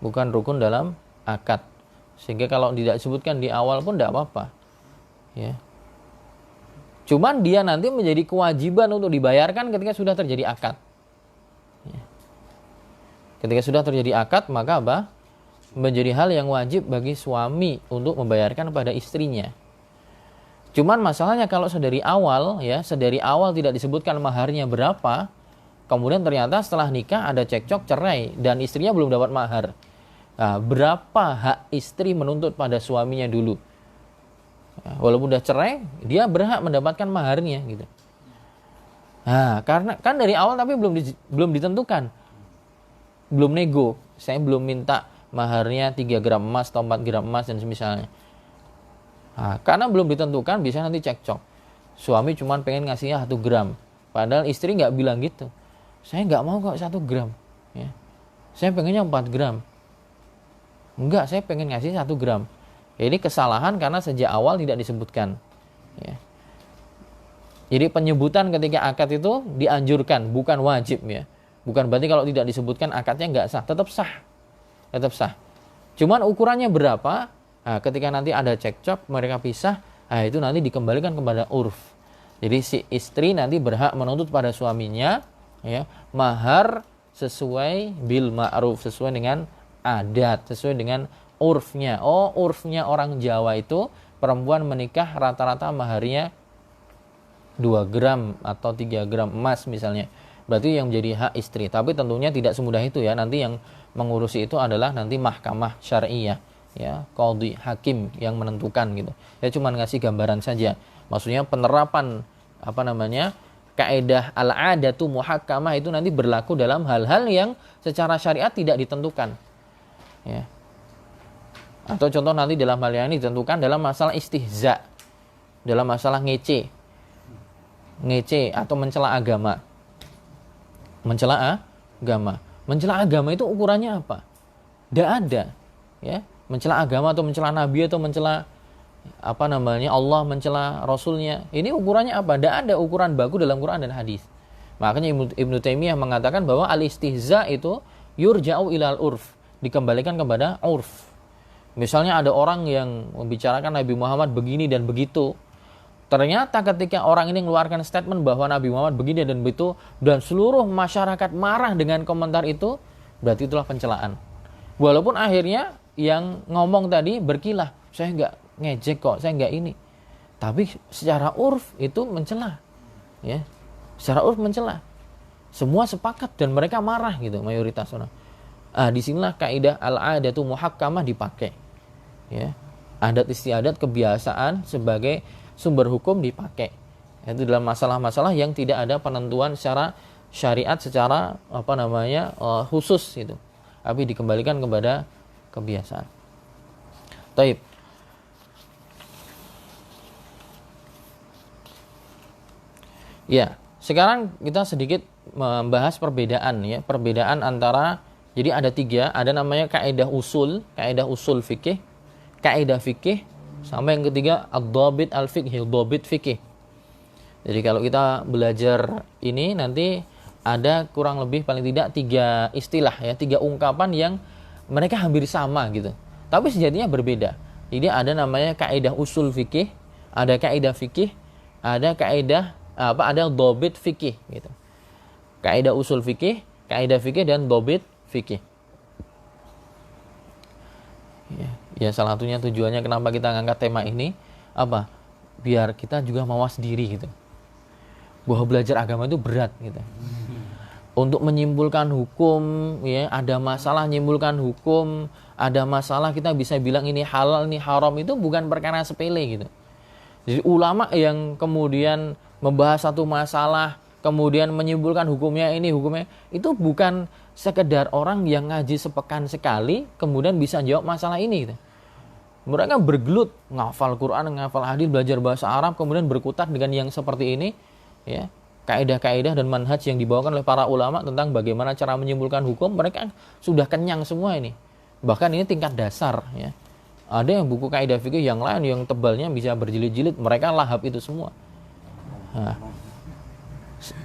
Bukan rukun dalam akad. Sehingga kalau tidak disebutkan di awal pun tidak apa-apa. Ya. Cuman dia nanti menjadi kewajiban untuk dibayarkan ketika sudah terjadi akad. Ya. Ketika sudah terjadi akad, maka apa? Menjadi hal yang wajib bagi suami untuk membayarkan pada istrinya. Cuman masalahnya kalau sedari awal tidak disebutkan maharnya berapa, kemudian ternyata setelah nikah ada cekcok, cerai, dan istrinya belum dapat mahar. Nah, berapa hak istri menuntut pada suaminya dulu? Ya, walaupun udah cerai, dia berhak mendapatkan maharnya gitu. Nah, karena kan dari awal tapi belum ditentukan. Belum nego. Saya belum minta maharnya 3 gram emas atau 4 gram emas dan semisalnya. Nah, karena belum ditentukan bisa nanti cekcok. Suami cuma pengen ngasihnya 1 gram. Padahal istri nggak bilang gitu. Saya nggak mau kok 1 gram. Ya. Saya pengennya 4 gram. Enggak, saya pengen ngasih 1 gram. Ini kesalahan karena sejak awal tidak disebutkan. Ya. Jadi penyebutan ketika akad itu dianjurkan, bukan wajib ya. Bukan berarti kalau tidak disebutkan akadnya nggak sah, tetap sah. Tetap sah. Cuman ukurannya berapa? Nah, ketika nanti ada cekcok, mereka pisah, nah itu nanti dikembalikan kepada urf. Jadi si istri nanti berhak menuntut pada suaminya ya, mahar sesuai bil ma'ruf, sesuai dengan adat, sesuai dengan urfnya. Oh, urfnya orang Jawa itu perempuan menikah rata-rata maharnya 2 gram atau 3 gram emas misalnya. Berarti yang menjadi hak istri. Tapi tentunya tidak semudah itu ya. Nanti yang mengurusi itu adalah nanti mahkamah syariah ya, qadhi hakim yang menentukan gitu. Ya cuma ngasih gambaran saja. Maksudnya penerapan kaidah al-'adatu muhakkamah itu nanti berlaku dalam hal-hal yang secara syariat tidak ditentukan. Ya. Atau contoh nanti dalam hal yang ini ditentukan dalam masalah istihza, dalam masalah ngece atau mencela agama. Mencela agama itu ukurannya apa? Tidak ada, ya. Mencela agama atau mencela nabi atau mencela Allah, mencela rasulnya. Ini ukurannya apa? Tidak ada ukuran baku dalam Quran dan hadis. Makanya Ibnu Taimiyah mengatakan bahwa al-istihza itu yurja'u ilal urf, dikembalikan kepada urf. Misalnya ada orang yang membicarakan Nabi Muhammad begini dan begitu. Ternyata ketika orang ini mengeluarkan statement bahwa Nabi Muhammad begini dan begitu, dan seluruh masyarakat marah dengan komentar itu, berarti itulah pencelaan. Walaupun akhirnya yang ngomong tadi berkilah, saya nggak ngejek kok, saya nggak ini. Tapi secara urf itu mencela, ya. Secara urf mencela. Semua sepakat dan mereka marah gitu, mayoritas orang. Disinilah kaidah al-'adatu muhakkamah dipakai, ya. Adat istiadat kebiasaan sebagai sumber hukum dipakai. Itu dalam masalah-masalah yang tidak ada penentuan secara syariat, secara khusus itu. Tapi dikembalikan kepada kebiasaan. Taib. Ya, sekarang kita sedikit membahas perbedaan, ya, perbedaan antara, jadi ada 3, ada namanya kaidah usul fikih, kaidah fikih, sama yang ketiga ad-dhabit al-fiqhi, dhabit fikih. Jadi kalau kita belajar ini nanti ada kurang lebih paling tidak 3 istilah, ya, 3 ungkapan yang mereka hampir sama gitu, tapi sejatinya berbeda. Jadi ada namanya kaidah usul fikih, ada kaidah fikih, ada kaidah ada dhabit fikih gitu. Kaidah usul fikih, kaidah fikih dan dhabit fikih. Ya, salah satunya tujuannya kenapa kita ngangkat tema ini apa? Biar kita juga mawas diri gitu. Bahwa belajar agama itu berat gitu. Untuk menyimpulkan hukum, ya, ada masalah nyimpulkan hukum, ada masalah kita bisa bilang ini halal, ini haram, itu bukan perkara sepele gitu. Jadi ulama yang kemudian membahas satu masalah, kemudian menyimpulkan hukumnya ini, hukumnya itu bukan sekedar orang yang ngaji sepekan sekali kemudian bisa jawab masalah ini gitu. Mereka bergelut ngafal Quran, ngafal hadis, belajar bahasa Arab, kemudian berkutat dengan yang seperti ini, ya. Kaidah-kaidah dan manhaj yang dibawakan oleh para ulama tentang bagaimana cara menyimpulkan hukum, mereka sudah kenyang semua ini. Bahkan ini tingkat dasar, ya. Ada yang buku kaidah fikih yang lain yang tebalnya bisa berjilid-jilid, mereka lahap itu semua. Nah,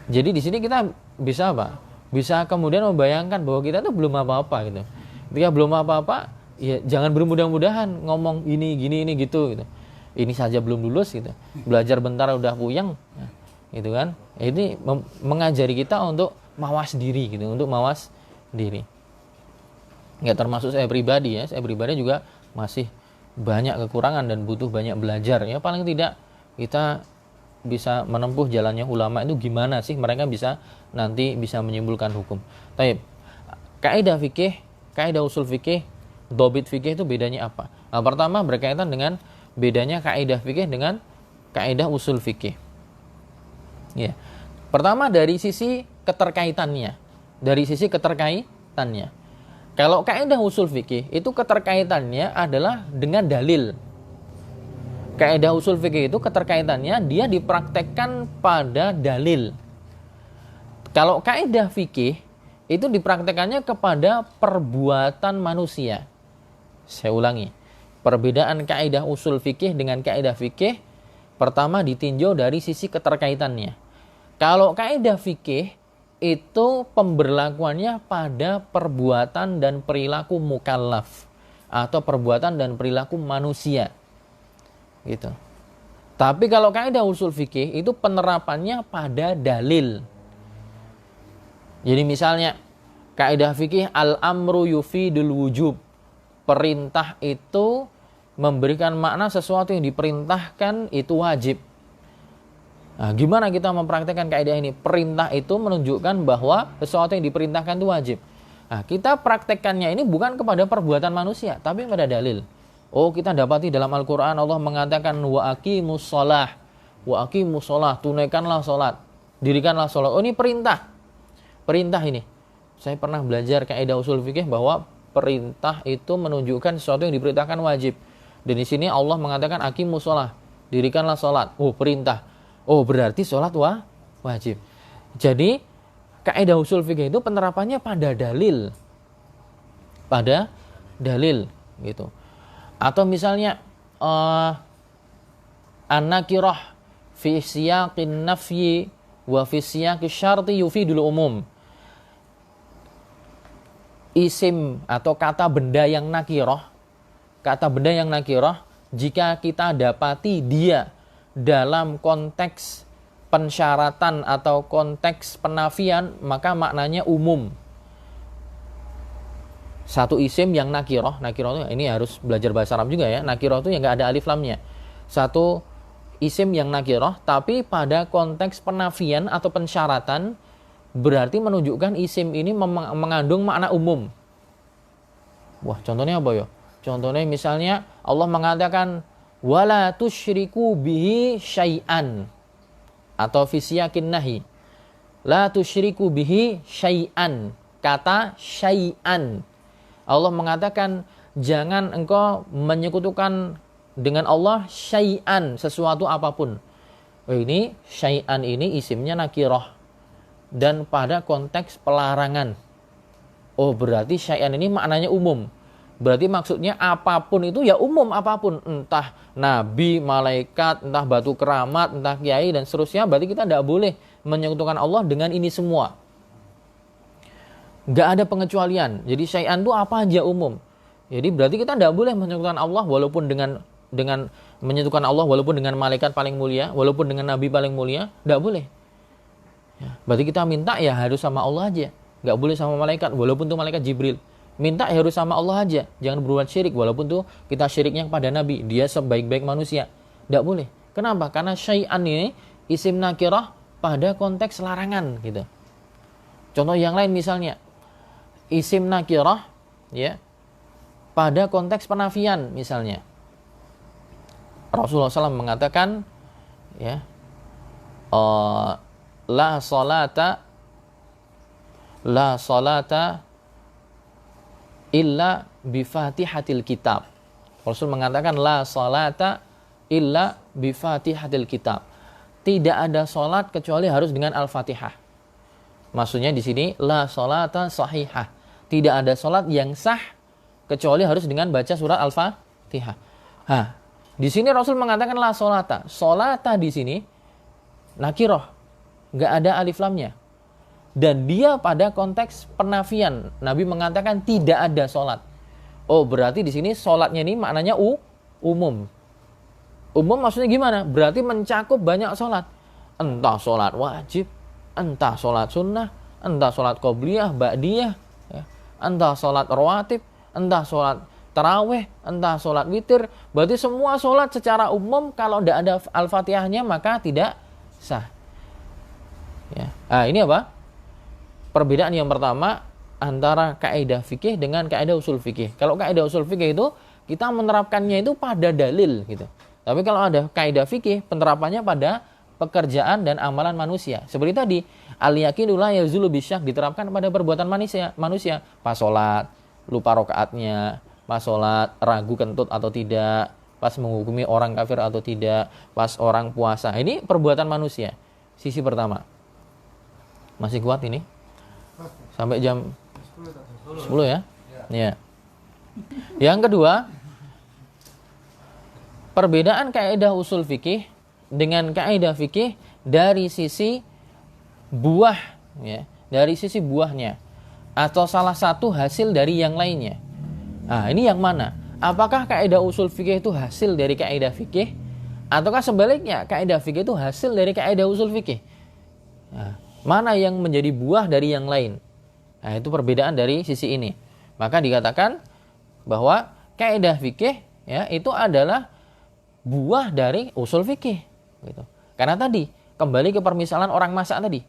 jadi di sini kita bisa apa? Bisa kemudian membayangkan bahwa kita tuh belum apa-apa gitu. Ketika belum apa-apa, ya jangan bermudah-mudahan ngomong ini gitu. Ini saja belum lulus gitu. Belajar bentar udah puyeng, gitu kan? Ini mengajari kita untuk mawas diri gitu, untuk mawas diri. Ya termasuk saya pribadi, ya. Saya pribadi juga masih banyak kekurangan dan butuh banyak belajar. Ya paling tidak kita bisa menempuh jalannya ulama itu gimana sih mereka bisa nanti bisa menyimpulkan hukum. Taib. Kaidah fikih, kaidah usul fikih, dhabit fikih itu bedanya apa? Nah, pertama berkaitan dengan bedanya kaidah fikih dengan kaidah usul fikih. Ya. Pertama dari sisi keterkaitannya. Dari sisi keterkaitannya. Kalau kaidah usul fikih itu keterkaitannya adalah dengan dalil. Kaidah usul fikih itu keterkaitannya dia dipraktekkan pada dalil. Kalau kaidah fikih itu dipraktekannya kepada perbuatan manusia. Saya ulangi. Perbedaan kaidah usul fikih dengan kaidah fikih pertama ditinjau dari sisi keterkaitannya. Kalau kaidah fikih itu pemberlakuannya pada perbuatan dan perilaku mukallaf atau perbuatan dan perilaku manusia. Gitu. Tapi kalau kaidah usul fikih itu penerapannya pada dalil. Jadi misalnya kaidah fikih al-amru yufidul wujub. Perintah itu memberikan makna sesuatu yang diperintahkan itu wajib. Nah, gimana kita mempraktekkan kaidah ini? Perintah itu menunjukkan bahwa sesuatu yang diperintahkan itu wajib. Nah, kita praktekkannya ini bukan kepada perbuatan manusia, tapi pada dalil. Oh, kita dapati dalam Al-Quran Allah mengatakan wa aqimus shalah, tunaikanlah salat. dirikanlah sholat. Oh, ini perintah. Perintah ini. Saya pernah belajar kaidah usul fikih bahwa perintah itu menunjukkan sesuatu yang diperintahkan wajib. Dan di sini Allah mengatakan aqimus shalah, dirikanlah sholat. Oh, perintah. Oh, berarti sholat wajib. Jadi kaidah usul fikih itu penerapannya pada dalil. Pada dalil gitu. Atau misalnya an-nakirah fi siyaqin nafyi wa fi siyaqi syarti yufidul umum. Isim atau kata benda yang nakirah, jika kita dapati dia dalam konteks pensyaratan atau konteks penafian, maka maknanya umum. Satu isim yang nakirah itu, ini harus belajar bahasa Arab juga ya, nakirah itu yang nggak ada alif lamnya. Satu isim yang nakirah, tapi pada konteks penafian atau pensyaratan, berarti menunjukkan isim ini mengandung makna umum. Wah, contohnya apa ya? Contohnya misalnya Allah mengatakan wala tusyriku bihi syai'an, atau fi siyaqin nahi. La tusyriku bihi syai'an. Kata syai'an. Allah mengatakan jangan engkau menyekutukan dengan Allah syai'an, sesuatu apapun. Ini syai'an ini isimnya nakirah dan pada konteks pelarangan. Oh, berarti syai'an ini maknanya umum. Berarti maksudnya apapun itu ya umum, apapun. Entah nabi, malaikat, entah batu keramat, entah kiai dan seterusnya. Berarti kita tidak boleh menyekutukan Allah dengan ini semua. Nggak ada pengecualian. Jadi syai'an itu apa aja umum. Jadi berarti kita tidak boleh menyekutukan Allah walaupun dengan menyekutukan Allah walaupun dengan malaikat paling mulia, walaupun dengan nabi paling mulia, tidak boleh. Ya, berarti kita minta ya harus sama Allah aja. Nggak boleh sama malaikat, walaupun itu malaikat Jibril. Minta ya harus sama Allah aja. Jangan berbuat syirik, walaupun itu kita syiriknya kepada Nabi. Dia sebaik-baik manusia. Nggak boleh. Kenapa? Karena syai'an ini isim nakirah pada konteks larangan gitu. Contoh yang lain misalnya, isim nakirah ya pada konteks penafian misalnya. Rasulullah SAW mengatakan ya la salata illa bifatihatil kitab. Rasul mengatakan la salata illa bifatihatil kitab. Tidak ada salat kecuali harus dengan Al-Fatihah. Maksudnya di sini la salata sahihah. Tidak ada salat yang sah kecuali harus dengan baca surat Al-Fatihah. Di sini Rasul mengatakan la salata. Salata di sini nakirah, nggak ada alif lamnya. Dan dia pada konteks penafian. Nabi mengatakan tidak ada sholat. Oh, berarti di sini sholatnya ini maknanya umum. Umum maksudnya gimana? Berarti mencakup banyak sholat. Entah sholat wajib, entah sholat sunnah, entah sholat qobliyah, ba'diyah, ya. Entah sholat rawatib, entah sholat taraweh, entah sholat witir. Berarti semua sholat secara umum kalau tidak ada Al-Fatihahnya maka tidak sah. Ya. Ini apa? Perbedaan yang pertama antara kaidah fikih dengan kaidah usul fikih. Kalau kaidah usul fikih itu kita menerapkannya itu pada dalil gitu. Tapi kalau ada kaidah fikih penerapannya pada pekerjaan dan amalan manusia. Seperti tadi, al-yaqinu la yazulu bisyak diterapkan pada perbuatan manusia. Pas sholat, lupa rakaatnya, pas sholat ragu kentut atau tidak, pas menghukumi orang kafir atau tidak, pas orang puasa. Ini perbuatan manusia. Sisi pertama. Masih kuat ini? Sampai jam 10 ya? Ya. Yang kedua, perbedaan kaidah usul fikih dengan kaidah fikih dari sisi buah ya, dari sisi buahnya atau salah satu hasil dari yang lainnya. Ini yang mana? Apakah kaidah usul fikih itu hasil dari kaidah fikih ataukah sebaliknya kaidah fikih itu hasil dari kaidah usul fikih? Mana yang menjadi buah dari yang lain? Itu perbedaan dari sisi ini. Maka dikatakan bahwa kaidah fikih ya itu adalah buah dari usul fikih gitu. Karena tadi kembali ke permisalan orang masak tadi.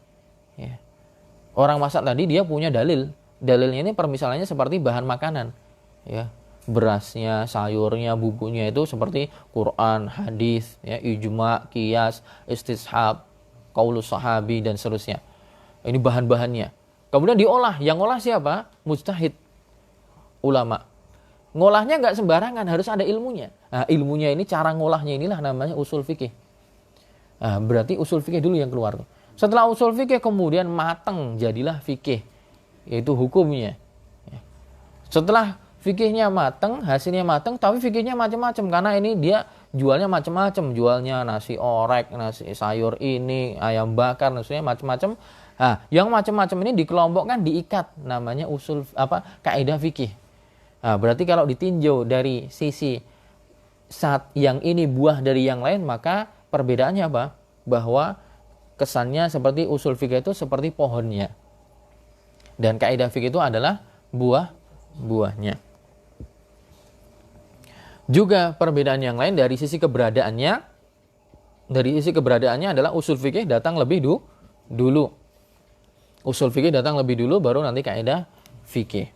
Ya. Orang masak tadi dia punya dalil. Dalilnya ini permisalannya seperti bahan makanan. Ya. Berasnya, sayurnya, bumbunya itu seperti Quran, hadis, ya, ijma, qiyas, istishab. qaulus sahabi dan seterusnya. Ini bahan-bahannya. Kemudian diolah. Yang olah siapa? Mujtahid, ulama. Ngolahnya nggak sembarangan, harus ada ilmunya. Nah, ilmunya ini, cara ngolahnya inilah namanya usul fikih. Nah, berarti usul fikih dulu yang keluar. Setelah usul fikih kemudian matang, jadilah fikih, yaitu hukumnya. Setelah fikihnya matang, hasilnya matang, tapi fikihnya macam-macam karena ini dia jualnya macam-macam, jualnya nasi orek, nasi sayur ini, ayam bakar, nasinya macam-macam. Nah, yang macam-macam ini dikelompokkan, diikat, namanya usul kaidah fikih. Nah, berarti kalau ditinjau dari sisi saat yang ini buah dari yang lain, maka perbedaannya apa? Bahwa kesannya seperti usul fikih itu seperti pohonnya. Dan kaidah fikih itu adalah buahnya. Juga perbedaan yang lain dari sisi keberadaannya. Dari sisi keberadaannya adalah usul fikih datang lebih dulu. Usul fikih datang lebih dulu, baru nanti kaidah fikih.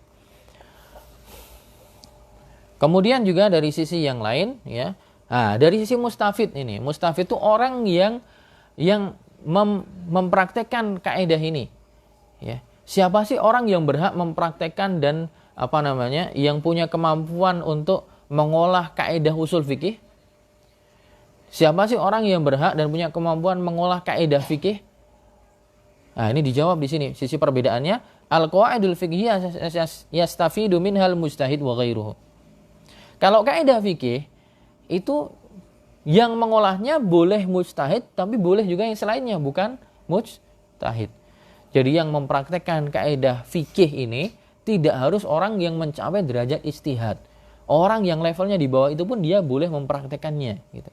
Kemudian juga dari sisi yang lain, ya. Nah, dari sisi mustafid ini, mustafid itu orang yang mempraktekkan kaidah ini. Ya. Siapa sih orang yang berhak mempraktekkan dan yang punya kemampuan untuk mengolah kaidah usul fikih? Siapa sih orang yang berhak dan punya kemampuan mengolah kaidah fikih? Nah, ini dijawab di sini. Sisi perbedaannya, al-qawaidul fiqhiyah yastafidu minhal mujtahid wa ghairuhu. Kalau kaidah fikih itu yang mengolahnya boleh mujtahid, tapi boleh juga yang selainnya, bukan mujtahid. Jadi yang mempraktekkan kaidah fikih ini tidak harus orang yang mencapai derajat ijtihad. Orang yang levelnya di bawah itu pun dia boleh mempraktekannya. Gitu.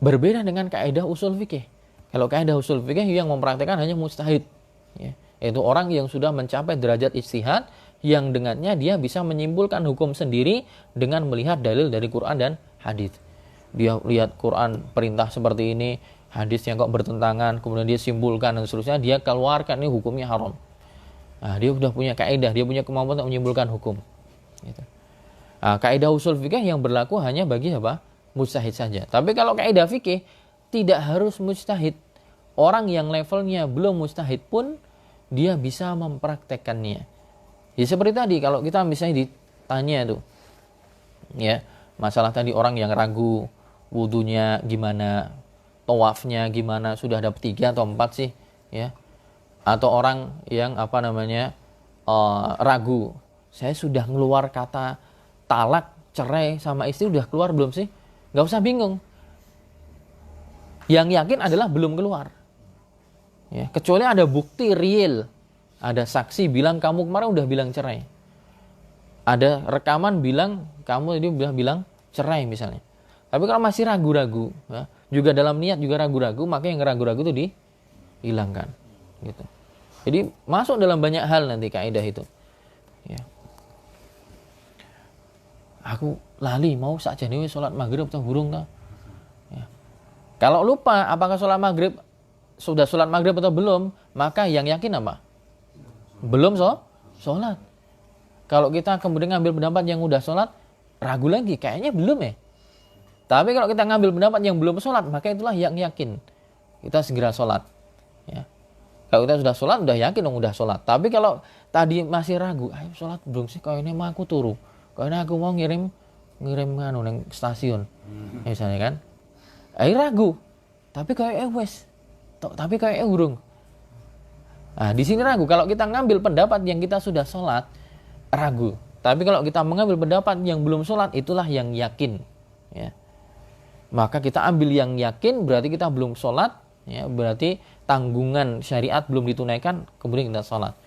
Berbeda dengan kaidah usul fikih. Kalau kaidah usul fikih yang mempraktekkan hanya mujtahid, ya, yaitu orang yang sudah mencapai derajat ijtihad, yang dengannya dia bisa menyimpulkan hukum sendiri dengan melihat dalil dari Quran dan hadis. Dia lihat Quran perintah seperti ini, hadisnya kok bertentangan, kemudian dia simpulkan dan seterusnya, dia keluarkan ini hukumnya haram. Nah, dia sudah punya kaidah, dia punya kemampuan untuk menyimpulkan hukum. Gitu. Nah, kaidah usul fikih yang berlaku hanya bagi mujtahid saja. Tapi kalau kaidah fikih tidak harus mujtahid. Orang yang levelnya belum mujtahid pun dia bisa mempraktekkannya. Ya seperti tadi, kalau kita misalnya ditanya tuh, ya, masalah tadi orang yang ragu wudunya gimana, tawafnya gimana, sudah dapat 3 atau 4 sih, ya. Atau orang yang ragu, saya sudah ngeluar kata talak, cerai sama istri, udah keluar belum sih? Gak usah bingung. Yang yakin adalah belum keluar. Ya, kecuali ada bukti real. Ada saksi bilang kamu kemarin udah bilang cerai. Ada rekaman bilang kamu tadi udah bilang cerai misalnya. Tapi kalau masih ragu-ragu, ya, juga dalam niat juga ragu-ragu, maka yang ragu-ragu itu dihilangkan. Gitu. Jadi masuk dalam banyak hal nanti kaidah itu. Ya. Aku lali mau saja nih sholat maghrib atau burung kah? Ya. Kalau lupa apakah sholat maghrib sudah sholat maghrib atau belum, maka yang yakin apa? Belum sholat. Kalau kita kemudian ngambil pendapat yang udah sholat, ragu lagi, kayaknya belum ya. Tapi kalau kita ngambil pendapat yang belum sholat, maka itulah yang yakin. Kita segera sholat. Ya. Kalau kita sudah sholat, udah yakin dong udah sholat. Tapi kalau tadi masih ragu, ayo sholat belum sih, kayaknya mau aku turu. Kayaknya aku mau ngirim nang stasiun. Misalnya kan. Ayo ragu. Tapi kayak wes. Tapi kayak urung. Nah, di sini ragu. Kalau kita ngambil pendapat yang kita sudah sholat, ragu. Tapi kalau kita mengambil pendapat yang belum sholat, itulah yang yakin. Ya. Maka kita ambil yang yakin, berarti kita belum sholat. Ya, berarti tanggungan syariat belum ditunaikan, kemudian kita sholat.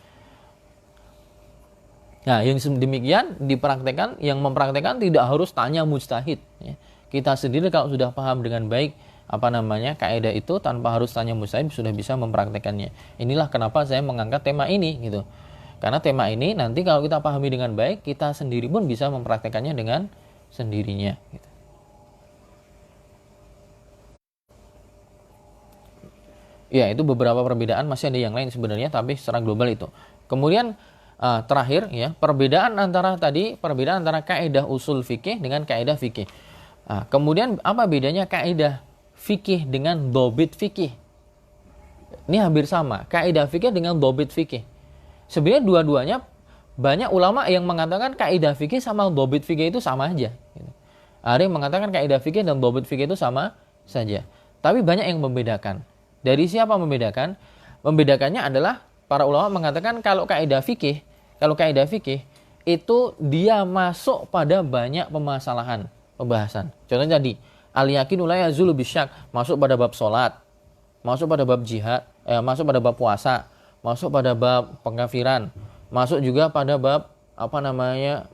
Nah, yang demikian dipraktekkan, yang mempraktekkan tidak harus tanya mujtahid. Ya. Kita sendiri kalau sudah paham dengan baik kaidah itu tanpa harus tanya mujtahid sudah bisa mempraktekannya. Inilah kenapa saya mengangkat tema ini gitu. Karena tema ini nanti kalau kita pahami dengan baik, kita sendiri pun bisa mempraktekannya dengan sendirinya gitu. Ya, itu beberapa perbedaan, masih ada yang lain sebenarnya, tapi secara global itu. Kemudian terakhir ya, perbedaan antara kaidah usul fikih dengan kaidah fikih. Kemudian apa bedanya kaidah fikih dengan dobit fikih. Ini hampir sama, kaidah fikih dengan dobit fikih. Sebenarnya dua-duanya banyak ulama yang mengatakan kaidah fikih sama dobit fikih itu sama aja. Ada yang mengatakan kaidah fikih dan dobit fikih itu sama saja. Tapi banyak yang membedakan. Dari siapa membedakan? Membedakannya adalah para ulama mengatakan kalau kaidah fikih itu dia masuk pada banyak permasalahan, pembahasan. Contohnya tadi, al-yaqinu la yazulu bisyak, masuk pada bab salat, masuk pada bab jihad, masuk pada bab puasa, masuk pada bab pengkafiran, masuk juga pada bab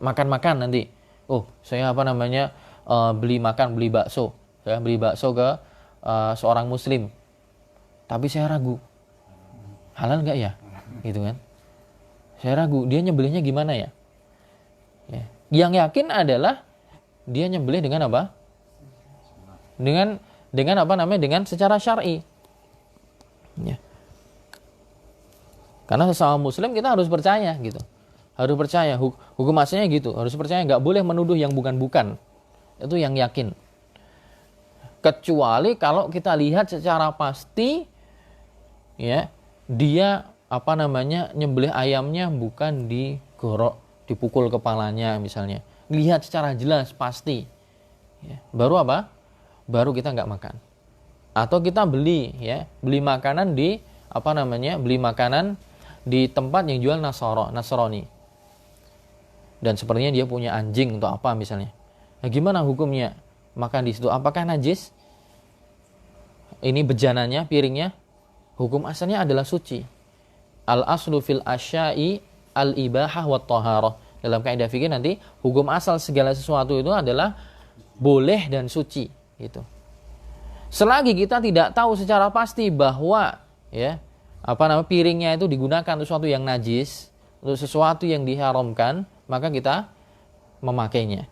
makan-makan nanti. Saya beli bakso, saya beli bakso ke seorang muslim. Tapi saya ragu. Halal enggak ya? Gitu kan. Saya ragu, dia nyembelihnya gimana ya? Yang yakin adalah dia nyembelih dengan apa? Dengan secara syar'i. Ya. Karena sesama muslim kita harus percaya gitu. Harus percaya hukum asalnya gitu, harus percaya, enggak boleh menuduh yang bukan-bukan. Itu yang yakin. Kecuali kalau kita lihat secara pasti ya, dia nyembelih ayamnya bukan digorok, dipukul kepalanya misalnya. Lihat secara jelas pasti. Ya. Baru apa? Baru kita nggak makan. Atau kita beli makanan di tempat yang jual Nasrani. Dan sepertinya dia punya anjing atau apa misalnya. Nah, gimana hukumnya makan di situ? Apakah najis? Ini bejananya, piringnya, hukum asalnya adalah suci. Al-aslu fil asya'i al-ibahah wa taharah. Dalam kaidah fikih nanti hukum asal segala sesuatu itu adalah boleh dan suci gitu. Selagi kita tidak tahu secara pasti bahwa piringnya itu digunakan untuk sesuatu yang najis, untuk sesuatu yang diharamkan, maka kita memakainya.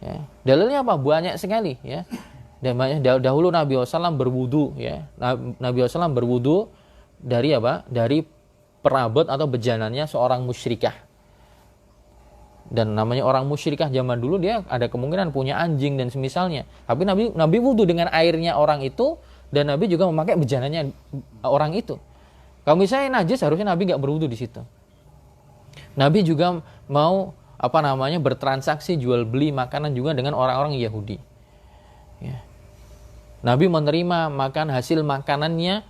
Ya. Dalilnya apa? Banyak sekali ya. Dan dahulu Nabi SAW berwudu ya. Nabi SAW berwudu dari apa? Dari perabot atau bejanannya seorang musyrikah. Dan namanya orang musyrikah zaman dulu dia ada kemungkinan punya anjing dan semisalnya. Tapi Nabi wudu dengan airnya orang itu, dan Nabi juga memakai bejanannya orang itu. Kalau misalnya najis, harusnya Nabi nggak berwudu di situ. Nabi juga mau bertransaksi jual beli makanan juga dengan orang-orang Yahudi. Ya. Nabi menerima hasil makanannya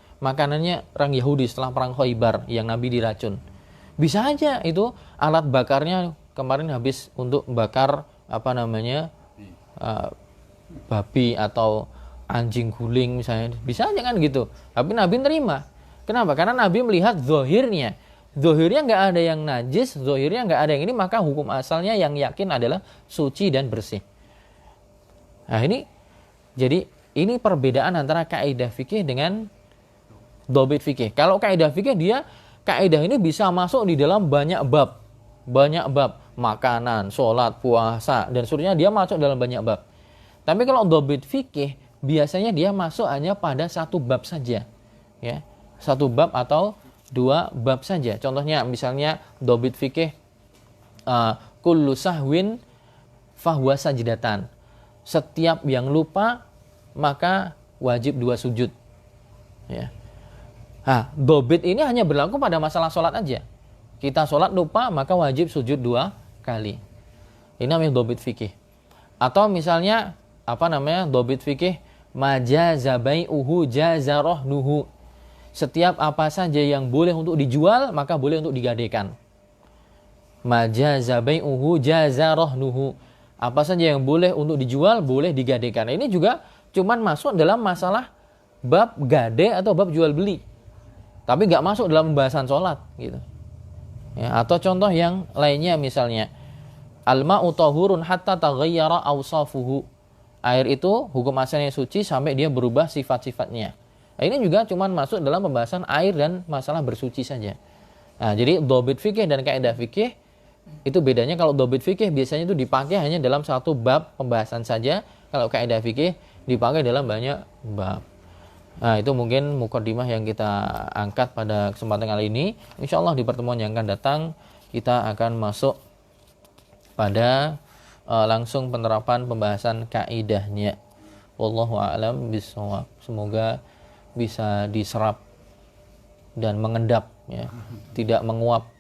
orang Yahudi setelah perang Khaybar yang Nabi diracun. Bisa aja itu alat bakarnya kemarin habis untuk bakar babi atau anjing guling misalnya. Bisa aja kan gitu. Tapi Nabi nerima. Kenapa? Karena Nabi melihat zohirnya. Zohirnya nggak ada yang najis, zohirnya nggak ada yang ini, maka hukum asalnya yang yakin adalah suci dan bersih. Nah ini perbedaan antara kaidah fikih dengan dobit fikih. Kalau kaidah fikih kaidah ini bisa masuk di dalam banyak bab, makanan, sholat, puasa dan seterusnya, dia masuk dalam banyak bab. Tapi kalau dobit fikih biasanya dia masuk hanya pada satu bab saja, ya, satu bab atau dua bab saja. Contohnya misalnya dobit fikih kullu sahwin fahuwa sajdatan. Setiap yang lupa maka wajib 2 sujud. Ya. Dobit ini hanya berlaku pada masalah sholat aja. Kita sholat lupa maka wajib sujud 2 kali. Ini namanya dobit fikih. Atau misalnya dobit fikih majazabai'uhu jazarahnuhu. Setiap apa saja yang boleh untuk dijual maka boleh untuk digadaikan. Majazabai'uhu jazarahnuhu. Apa saja yang boleh untuk dijual boleh digadaikan. Ini juga cuman masuk dalam masalah bab gade atau bab jual beli. Tapi nggak masuk dalam pembahasan sholat gitu. Ya, atau contoh yang lainnya misalnya al-ma'u tahurun hatta taghayyara awsafuhu. Air itu hukum asalnya suci sampai dia berubah sifat-sifatnya. Nah, ini juga cuman masuk dalam pembahasan air dan masalah bersuci saja. Nah, jadi dobit fikih dan kaidah fikih itu bedanya. Kalau dobit fikih biasanya itu dipakai hanya dalam satu bab pembahasan saja. Kalau kaidah fikih dipakai dalam banyak bab. Nah, itu mungkin mukadimah yang kita angkat pada kesempatan kali ini. Insyaallah di pertemuan yang akan datang kita akan masuk pada langsung penerapan pembahasan kaidahnya. Wallahu a'lam bishawab. Semoga bisa diserap dan mengendap ya, tidak menguap